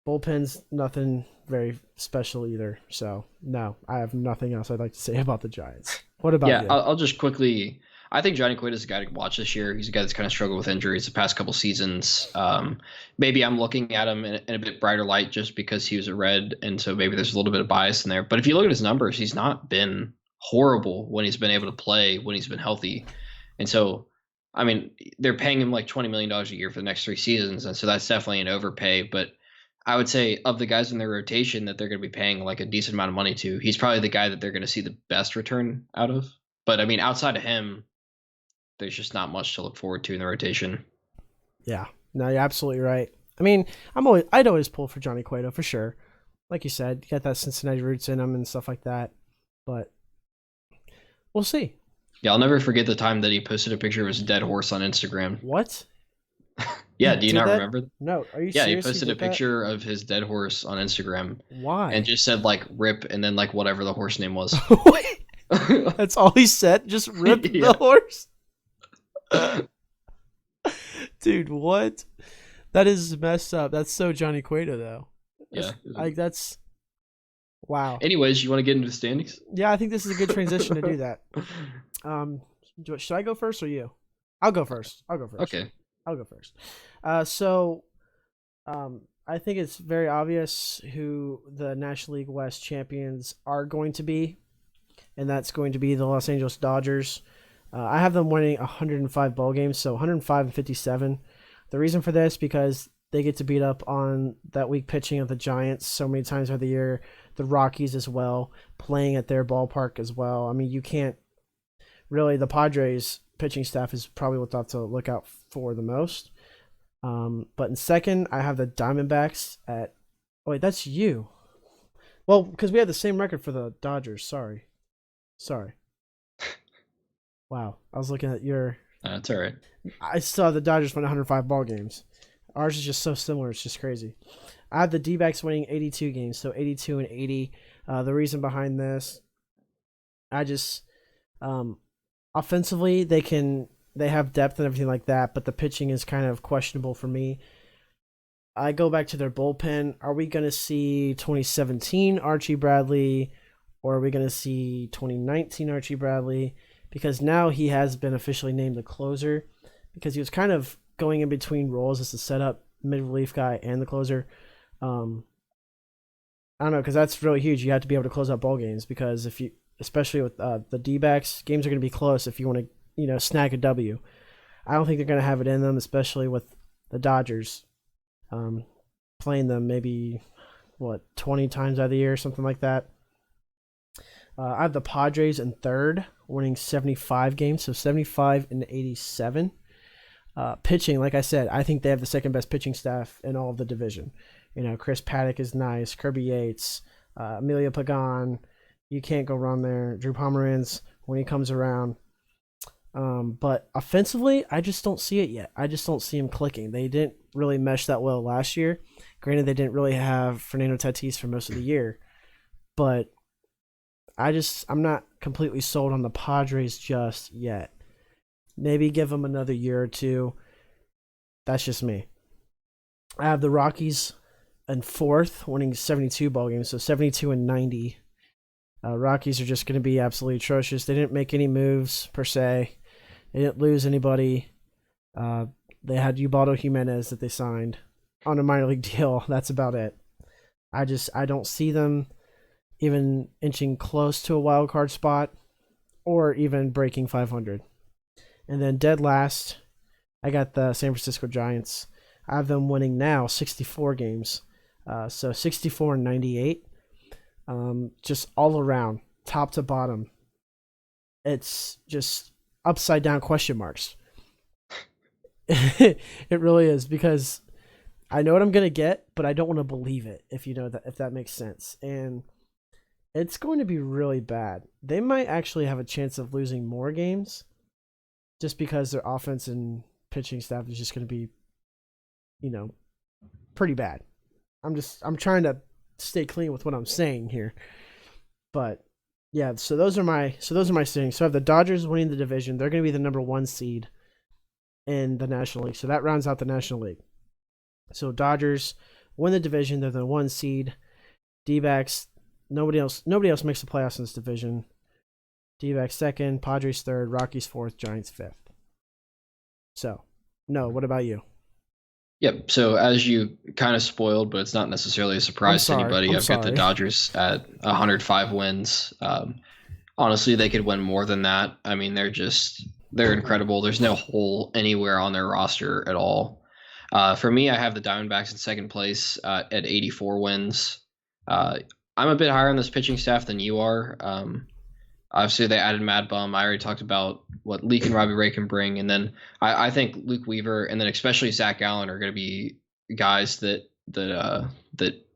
bullpen's nothing very special either. So, no, I have nothing else I'd like to say about the Giants. What about you? Yeah, I'll just quickly. I think Johnny Cueto is a guy to watch this year. He's a guy that's kind of struggled with injuries the past couple seasons. Maybe I'm looking at him in a bit brighter light just because he was a Red, and so maybe there's a little bit of bias in there. But if you look at his numbers, he's not been horrible when he's been able to play, when he's been healthy. And so, I mean, they're paying him like $20 million a year for the next 3 seasons, and so that's definitely an overpay. But I would say of the guys in their rotation that they're going to be paying like a decent amount of money to, he's probably the guy that they're going to see the best return out of. But I mean, outside of him, there's just not much to look forward to in the rotation. Yeah, no, you're absolutely right. I mean, I'd always pull for Johnny Cueto for sure. Like you said, you got that Cincinnati roots in him and stuff like that. But we'll see. Yeah, I'll never forget the time that he posted a picture of his dead horse on Instagram. What? Yeah, do you not remember? No, are you serious? Yeah, he posted a picture of his dead horse on Instagram. Why? And just said like "rip" and then like whatever the horse name was. That's all he said? Just rip the horse? Dude, what? That is messed up. That's so Johnny Cueto, though. That's wow. Anyways, you want to get into the standings? Yeah, I think this is a good transition to do that. Should I go first or you? I'll go first. Okay. I'll go first. I think it's very obvious who the National League West champions are going to be, and that's going to be the Los Angeles Dodgers. I have them winning 105 ball games, so 105-57. The reason for this because they get to beat up on that weak pitching of the Giants so many times over the year. The Rockies as well, playing at their ballpark as well. I mean, you can't really. The Padres pitching staff is probably what I have to look out for the most. But in second, I have the Diamondbacks at. Oh wait, that's you. Well, because we had the same record for the Dodgers. Sorry. Wow, I was looking at your. That's all right. I saw the Dodgers win 105 ball games. Ours is just so similar. It's just crazy. I have the D-backs winning 82 games, so 82-80. The reason behind this, I just offensively they have depth and everything like that, but the pitching is kind of questionable for me. I go back to their bullpen. Are we going to see 2017 Archie Bradley, or are we going to see 2019 Archie Bradley? Because now he has been officially named the closer, because he was kind of going in between roles as the setup, mid-relief guy, and the closer. I don't know, because that's really huge. You have to be able to close out ball games, because if you, especially with the D-backs, games are going to be close if you want to, snag a W. I don't think they're going to have it in them, especially with the Dodgers playing them maybe 20 times out of the year, something like that. I have the Padres in third, winning 75 games, so 75-87. Pitching, like I said, I think they have the second best pitching staff in all of the division. Chris Paddock is nice, Kirby Yates, Emilio Pagan. You can't go wrong there. Drew Pomeranz when he comes around. But offensively, I just don't see it yet. I just don't see him clicking. They didn't really mesh that well last year. Granted, they didn't really have Fernando Tatis for most of the year, but I'm not completely sold on the Padres just yet. Maybe give them another year or two. That's just me. I have the Rockies in fourth, winning 72 ball games, so 72-90. Rockies are just going to be absolutely atrocious. They didn't make any moves per se. They didn't lose anybody. They had Ubaldo Jimenez that they signed on a minor league deal. That's about it. I don't see them even inching close to a wild card spot or even breaking 500. And then dead last, I got the San Francisco Giants. I have them winning now 64 games. So 64-98. Just all around, top to bottom. It's just upside down question marks. It really is, because I know what I'm going to get, but I don't want to believe it, if that makes sense. And It's going to be really bad. They might actually have a chance of losing more games just because their offense and pitching staff is just going to be, pretty bad. I'm trying to stay clean with what I'm saying here. But yeah, so those are my standings. So I have the Dodgers winning the division. They're going to be the number 1 seed in the National League. So that rounds out the National League. So Dodgers win the division. They're the 1 seed. D-backs, nobody else makes the playoffs in this division. D-backs 2nd, Padres 3rd, Rockies 4th, Giants 5th. So, no, what about you? Yep. So as you kind of spoiled, but it's not necessarily a surprise to anybody. I've got the Dodgers at 105 wins. Honestly, they could win more than that. I mean, they're incredible. There's no hole anywhere on their roster at all. For me, I have the Diamondbacks in 2nd place at 84 wins. I'm a bit higher on this pitching staff than you are. Obviously, they added Mad Bum. I already talked about what Leake and Robbie Ray can bring. And then I think Luke Weaver and then especially Zach Allen are going to be guys that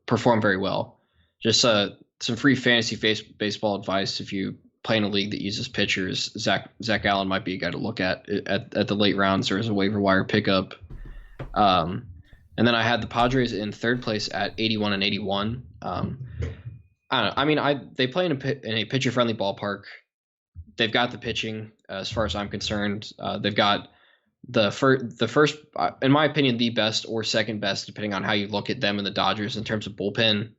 perform very well. Just some free fantasy baseball advice. If you play in a league that uses pitchers, Zach Allen might be a guy to look at the late rounds or as a waiver wire pickup. And then I had the Padres in 3rd place at 81 and 81. I don't know. I mean, they play in a pitcher-friendly ballpark. They've got the pitching, as far as I'm concerned. They've got the first, in my opinion, the best or second best, depending on how you look at them and the Dodgers in terms of bullpen.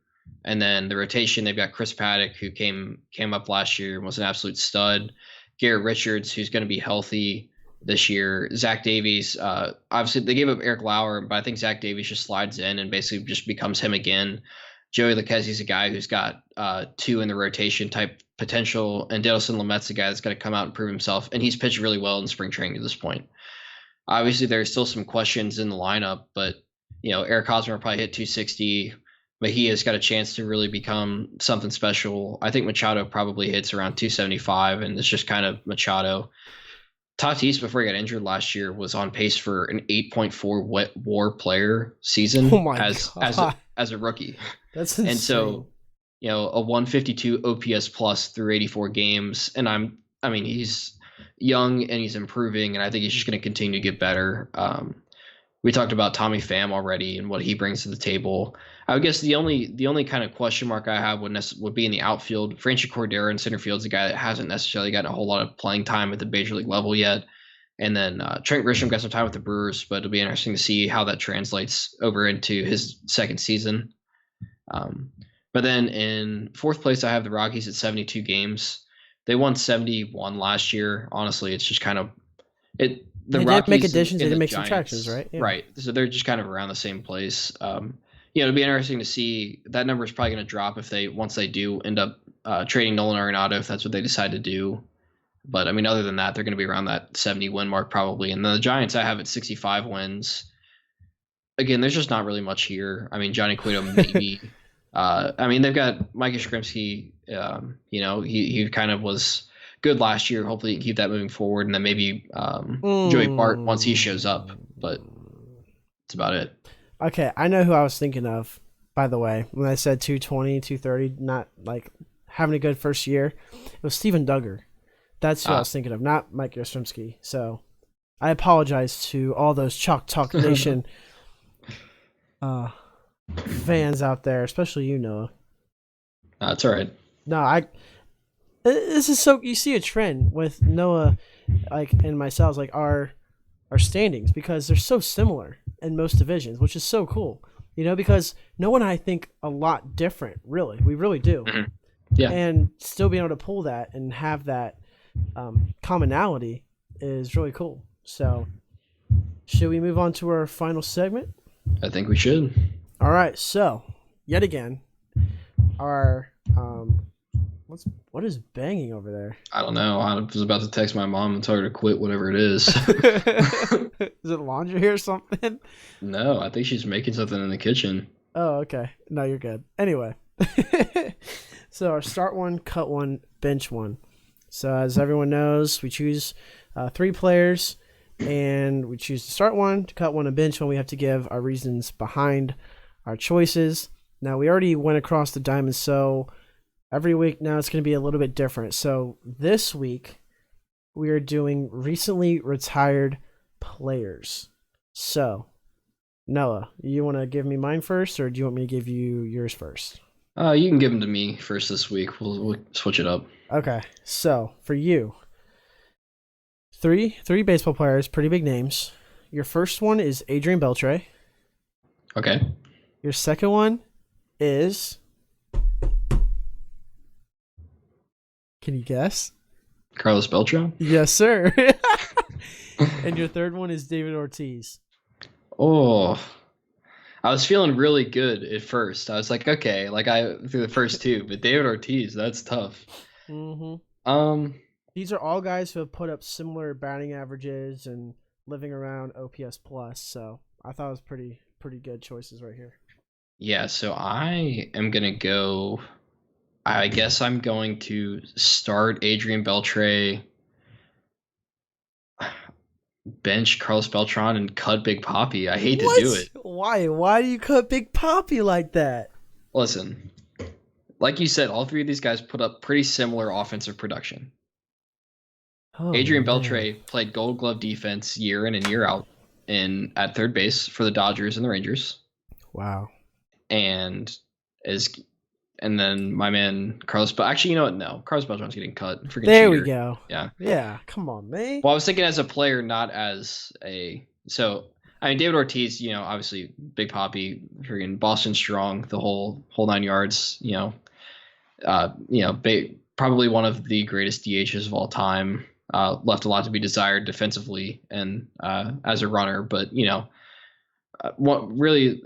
And then the rotation, they've got Chris Paddock, who came up last year and was an absolute stud. Garrett Richards, who's going to be healthy this year. Zach Davies, obviously they gave up Eric Lauer, but I think Zach Davies just slides in and basically just becomes him again. Joey Lucchesi's a guy who's got 2 in the rotation type potential, and Dinelson Lamet's a guy that's got to come out and prove himself, and he's pitched really well in spring training to this point. Obviously, there's still some questions in the lineup, but Eric Hosmer probably hit 260. Mejia's got a chance to really become something special. I think Machado probably hits around 275, and it's just kind of Machado. Tatis, before he got injured last year, was on pace for an 8.4 WAR player season as a rookie. That's insane. And so, a 152 OPS plus through 84 games. And I mean, he's young and he's improving, and I think he's just going to continue to get better. We talked about Tommy Pham already and what he brings to the table. I would guess the only kind of question mark I have would be in the outfield. Franchy Cordero in center field is a guy that hasn't necessarily gotten a whole lot of playing time at the major league level yet. And then Trent Grisham got some time with the Brewers, but it'll be interesting to see how that translates over into his 2nd season. But then in 4th place, I have the Rockies at 72 games. They won 71 last year. Honestly, it's just kind of it. They didn't make additions. They didn't make subtractions, right? Yeah. Right. So they're just kind of around the same place. It'll be interesting to see. That number is probably going to drop once they do end up trading Nolan Arenado, if that's what they decide to do. But I mean, other than that, they're going to be around that 70 win mark probably. And then the Giants, I have at 65 wins. Again, there's just not really much here. I mean, Johnny Cueto maybe. I mean, they've got Mike Yastrzemski. He kind of was good last year. Hopefully, he can keep that moving forward, and then maybe Joey Bart once he shows up. But that's about it. Okay, I know who I was thinking of. By the way, when I said 220, 230, not like having a good first year, it was Steven Duggar. That's who I was thinking of, not Mike Yastrzemski. So I apologize to all those Chalk Talk Nation fans out there, especially you, Noah. That's all right. No, this is so, you see a trend with Noah, like, and myself, like our standings, because they're so similar in most divisions, which is so cool. Because Noah and I think a lot different, really. We really do. Mm-hmm. Yeah. And still being able to pull that and have that commonality is really cool. So, should we move on to our final segment? I think we should. All right. So, yet again, our what is banging over there? I don't know. I was about to text my mom and tell her to quit whatever it is. Is it laundry or something? No, I think she's making something in the kitchen. Oh, okay. No, you're good. Anyway, so our start one, cut one, bench one. So as everyone knows, we choose 3 players, and we choose to start one, to cut one, and bench one. We have to give our reasons behind our choices. Now, we already went across the diamond, so Every week now it's going to be a little bit different. So this week we are doing recently retired players. So, Noah, you want to give me mine first, or do you want me to give you yours first? You can give them to me first this week. We'll switch it up. Okay. So for you, three baseball players, pretty big names. Your first one is Adrian Beltre. Okay. Your second one is. Can you guess? Carlos Beltran. Yes, sir. And your third one is David Ortiz. Oh, I was feeling really good at first. I was like, okay, like I through the first two, but David Ortiz, that's tough. Mm-hmm. Um, These are all guys who have put up similar batting averages and living around OPS plus. So I thought it was pretty good choices right here. yeah, so I am gonna go. I guess I'm going to start Adrian Beltre, bench Carlos Beltran, and cut Big Papi. I hate to do it. Why? Why do you cut Big Papi like that? Listen, like you said, all three of these guys put up pretty similar offensive production. Oh, Adrian man. Beltre played Gold Glove defense year in and year out at third base for the Dodgers and the Rangers, Wow. and is and then my man Carlos. But actually, you know what? No, Carlos Beltran's getting cut. Freaking There cheater. we go. Yeah. Yeah. Come on, man. Well, I was thinking as a player, not as a. So I mean, David Ortiz. You know, obviously Big Papi, freaking Boston strong, the whole 9 yards. Probably one of the greatest DHs of all time. Left a lot to be desired defensively and as a runner, but what really,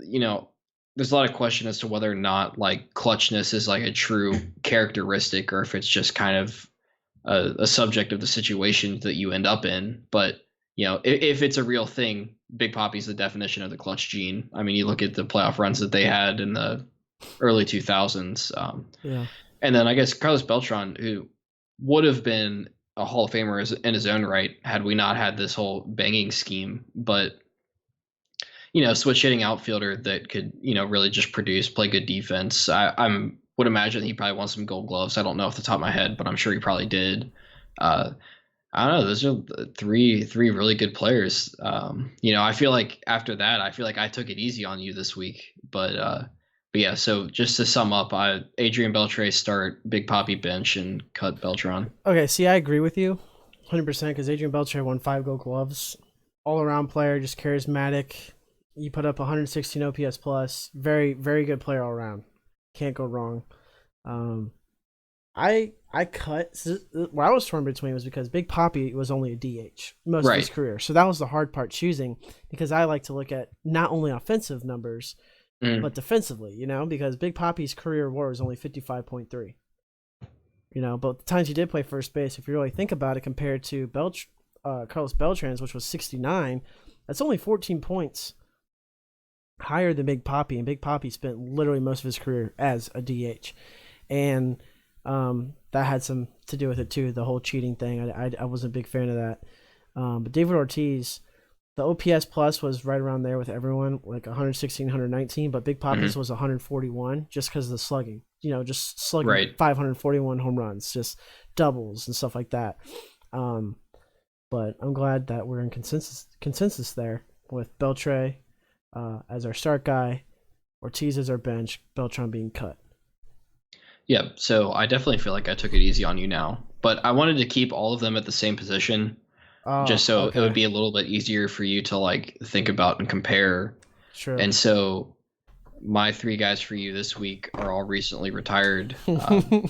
there's a lot of question as to whether or not like clutchness is like a true characteristic or if it's just kind of a subject of the situation that you end up in. But if it's a real thing, Big Papi's the definition of the clutch gene. I mean, you look at the playoff runs that they had in the early 2000s. Yeah. And then I guess Carlos Beltran, who would have been a Hall of Famer in his own right had we not had this whole banging scheme, but switch hitting outfielder that could, really just produce, play good defense. I would imagine he probably won some Gold Gloves. I don't know off the top of my head, but I'm sure he probably did. I don't know. Those are three really good players. I feel like after that, I took it easy on you this week, but yeah. So just to sum up, Adrian Beltre start, Big Papi bench, and cut Beltran. Okay. See, I agree with you 100% because Adrian Beltre won 5 Gold Gloves. All around player, just charismatic. You put up 116 OPS plus. Very, very good player all around. Can't go wrong. I cut. What I was torn between was because Big Papi was only a DH most of his career, so that was the hard part choosing. Because I like to look at not only offensive numbers, but defensively. Because Big Papi's career WAR is only 55.3. But the times he did play first base, if you really think about it, compared to Carlos Beltran's, which was 69, that's only 14 points higher than Big Papi, and Big Papi spent literally most of his career as a DH, and that had some to do with it too. The whole cheating thing, I wasn't a big fan of that. But David Ortiz, the OPS plus was right around there with everyone, like 116, 119, but Big Papi's was 141 just because of the slugging. Just slugging 541 home runs, just doubles and stuff like that. But I'm glad that we're in consensus there with Beltre as our start guy, Ortiz as our bench, Beltran being cut. Yeah, so I definitely feel like I took it easy on you now, but I wanted to keep all of them at the same position, just so it would be a little bit easier for you to like think about and compare. Sure. And so my 3 guys for you this week are all recently retired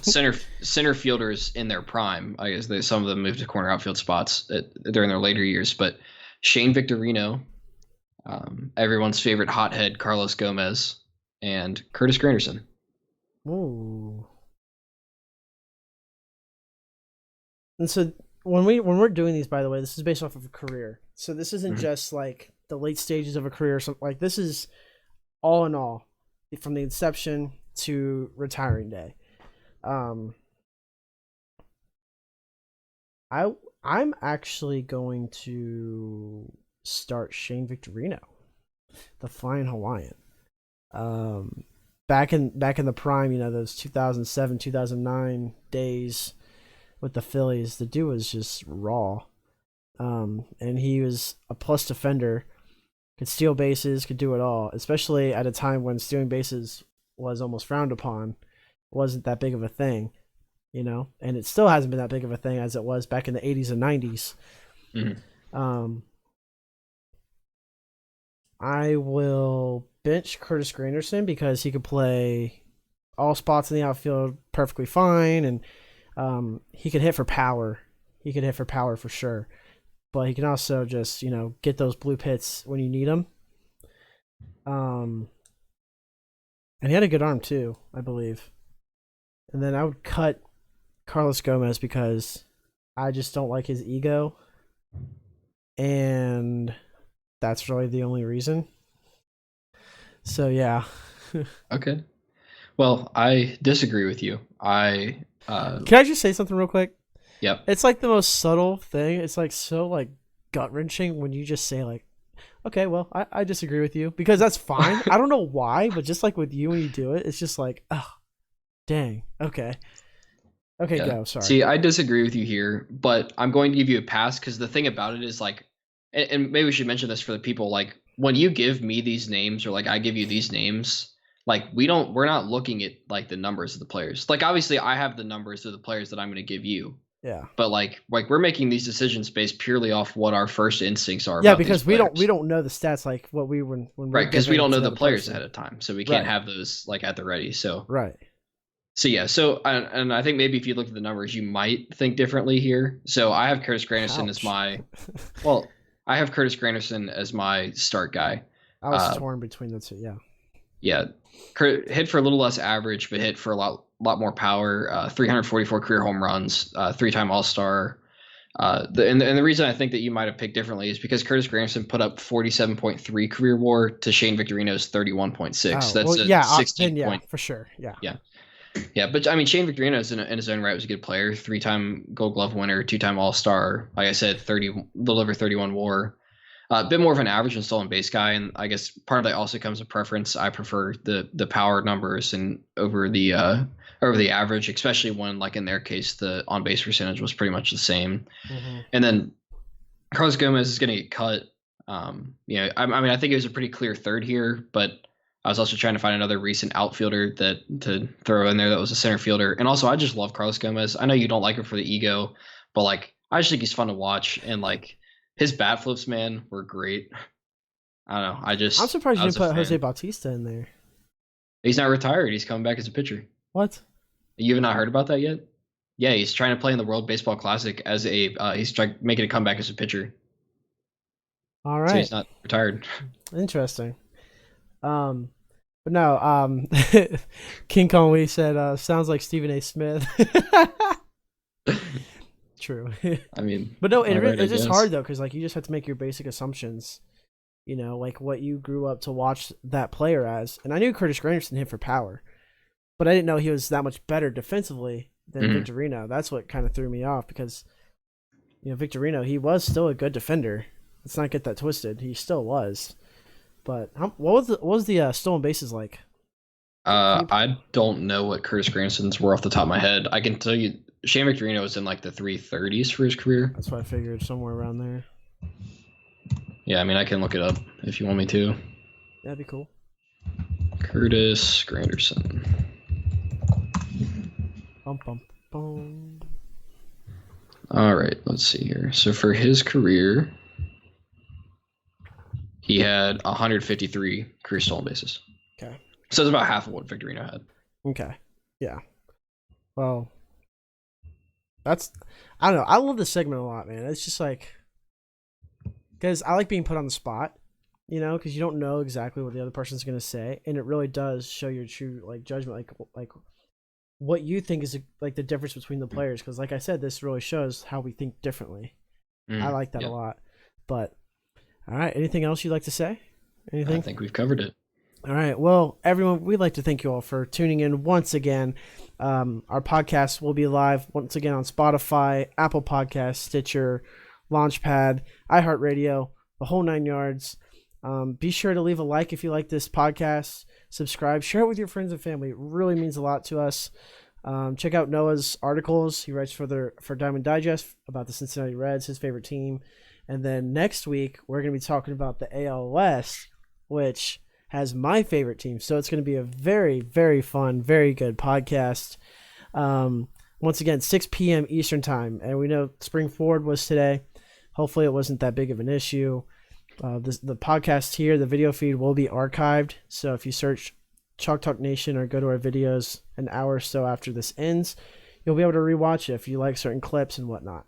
center fielders in their prime. I guess some of them moved to corner outfield spots during their later years, but Shane Victorino, everyone's favorite hothead Carlos Gomez, and Curtis Granderson. Ooh. And so when we're doing these, by the way, this is based off of a career. So this isn't just like the late stages of a career or something. Like this is all in all from the inception to retiring day. I'm actually going to start Shane Victorino, the Flying Hawaiian. back in the prime, those 2007, 2009 days with the Phillies, the dude was just raw. And he was a plus defender, could steal bases, could do it all, especially at a time when stealing bases was almost frowned upon. It wasn't that big of a thing, and it still hasn't been that big of a thing as it was back in the 80s and 90s. Mm-hmm. I will bench Curtis Granderson because he could play all spots in the outfield perfectly fine, and he could hit for power. He could hit for power for sure. But he can also just, get those blue hits when you need them. And he had a good arm too, I believe. And then I would cut Carlos Gomez because I just don't like his ego. And that's really the only reason. So, yeah. Okay. Well, I disagree with you. Can I just say something real quick? Yep. It's like the most subtle thing. It's like so like gut-wrenching when you just say like, okay, well, I disagree with you, because that's fine. I don't know why, but just like with you when you do it, it's just like, oh, dang. Okay. Okay, yeah. Go. Sorry. See, I disagree with you here, but I'm going to give you a pass because the thing about it is like, and maybe we should mention this for the people, like when you give me these names or like I give you these names, like we're not looking at like the numbers of the players. Like obviously I have the numbers of the players that I'm going to give you. Yeah. But like we're making these decisions based purely off what our first instincts are. Yeah, because we don't know the stats like what we when right, because we don't know the players ahead of time, so we can't have those like at the ready. So right. So yeah, and I think maybe if you look at the numbers, you might think differently here. So I have Curtis Granderson as my I have Curtis Granderson as my start guy. I was torn between the two. Yeah. Yeah, hit for a little less average, but hit for a lot more power. 344 career home runs, 3-time All-Star. The reason I think that you might have picked differently is because Curtis Granderson put up 47.3 career WAR to Shane Victorino's 31.6. That's 16 point for sure. Yeah. Yeah, but I mean Shane Victorino in his own right was a good player, 3-time Gold Glove winner, 2-time All-Star. Like I said, a little over 31 WAR. A bit more of an average and stolen base guy, and I guess part of that also comes with preference. I prefer the power numbers and over the average, especially when, like in their case, the on base percentage was pretty much the same. Mm-hmm. And then Carlos Gomez is going to get cut. I think it was a pretty clear third here, but I was also trying to find another recent outfielder to throw in there that was a center fielder. And also, I just love Carlos Gomez. I know you don't like him for the ego, but like I just think he's fun to watch, and like. His bat flips, man, were great. I don't know. I'm surprised you didn't put Jose Bautista in there. He's not retired. He's coming back as a pitcher. What? You have not heard about that yet? Yeah, he's trying to play in the World Baseball Classic as he's trying making a comeback as a pitcher. All right. So he's not retired. Interesting. But no, King Kong Lee said, sounds like Stephen A. Smith. True. I mean, but no, it's just hard though, because like you just have to make your basic assumptions, like what you grew up to watch that player as. And I knew Curtis Granderson hit for power, but I didn't know he was that much better defensively than Victorino. That's what kind of threw me off, because Victorino, he was still a good defender. Let's not get that twisted. He still was. But what was the stolen bases like? I don't know what Curtis Granderson's were off the top of my head. I can tell you. Shane Victorino was in like the 330s for his career. That's what I figured, somewhere around there. Yeah, I mean, I can look it up if you want me to. That'd be cool. Curtis Granderson. Bum, bum, bum. All right, let's see here. So for his career, he had 153 career stolen bases. Okay. So it's about half of what Victorino had. Okay. Yeah. Well, I don't know. I love this segment a lot, man. It's just like, because I like being put on the spot, because you don't know exactly what the other person's going to say. And it really does show your true like judgment, like what you think is like the difference between the players. Because like I said, this really shows how we think differently. I like that a lot. But all right. Anything else you'd like to say? Anything? I think we've covered it. All right. Well, everyone, we'd like to thank you all for tuning in once again. Our podcast will be live once again on Spotify, Apple Podcasts, Stitcher, Launchpad, iHeartRadio, the whole 9 yards. Be sure to leave a like if you like this podcast. subscribe, share it with your friends and family. It really means a lot to us. Check out Noah's articles. He writes for Diamond Digest about the Cincinnati Reds, his favorite team. And then next week, we're going to be talking about the AL West, which has my favorite team. So it's going to be a very, very fun, very good podcast. Once again, 6 p.m. Eastern time. And we know Spring Forward was today. Hopefully it wasn't that big of an issue. The podcast here, the video feed will be archived. So if you search Chalk Talk Nation or go to our videos an hour or so after this ends, you'll be able to rewatch it if you like certain clips and whatnot.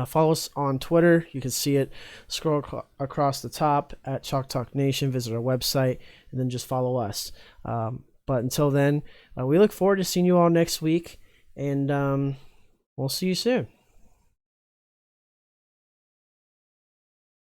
Follow us on Twitter. You can see it. Scroll across the top at Chalk Talk Nation. Visit our website and then just follow us. But until then, we look forward to seeing you all next week, and we'll see you soon.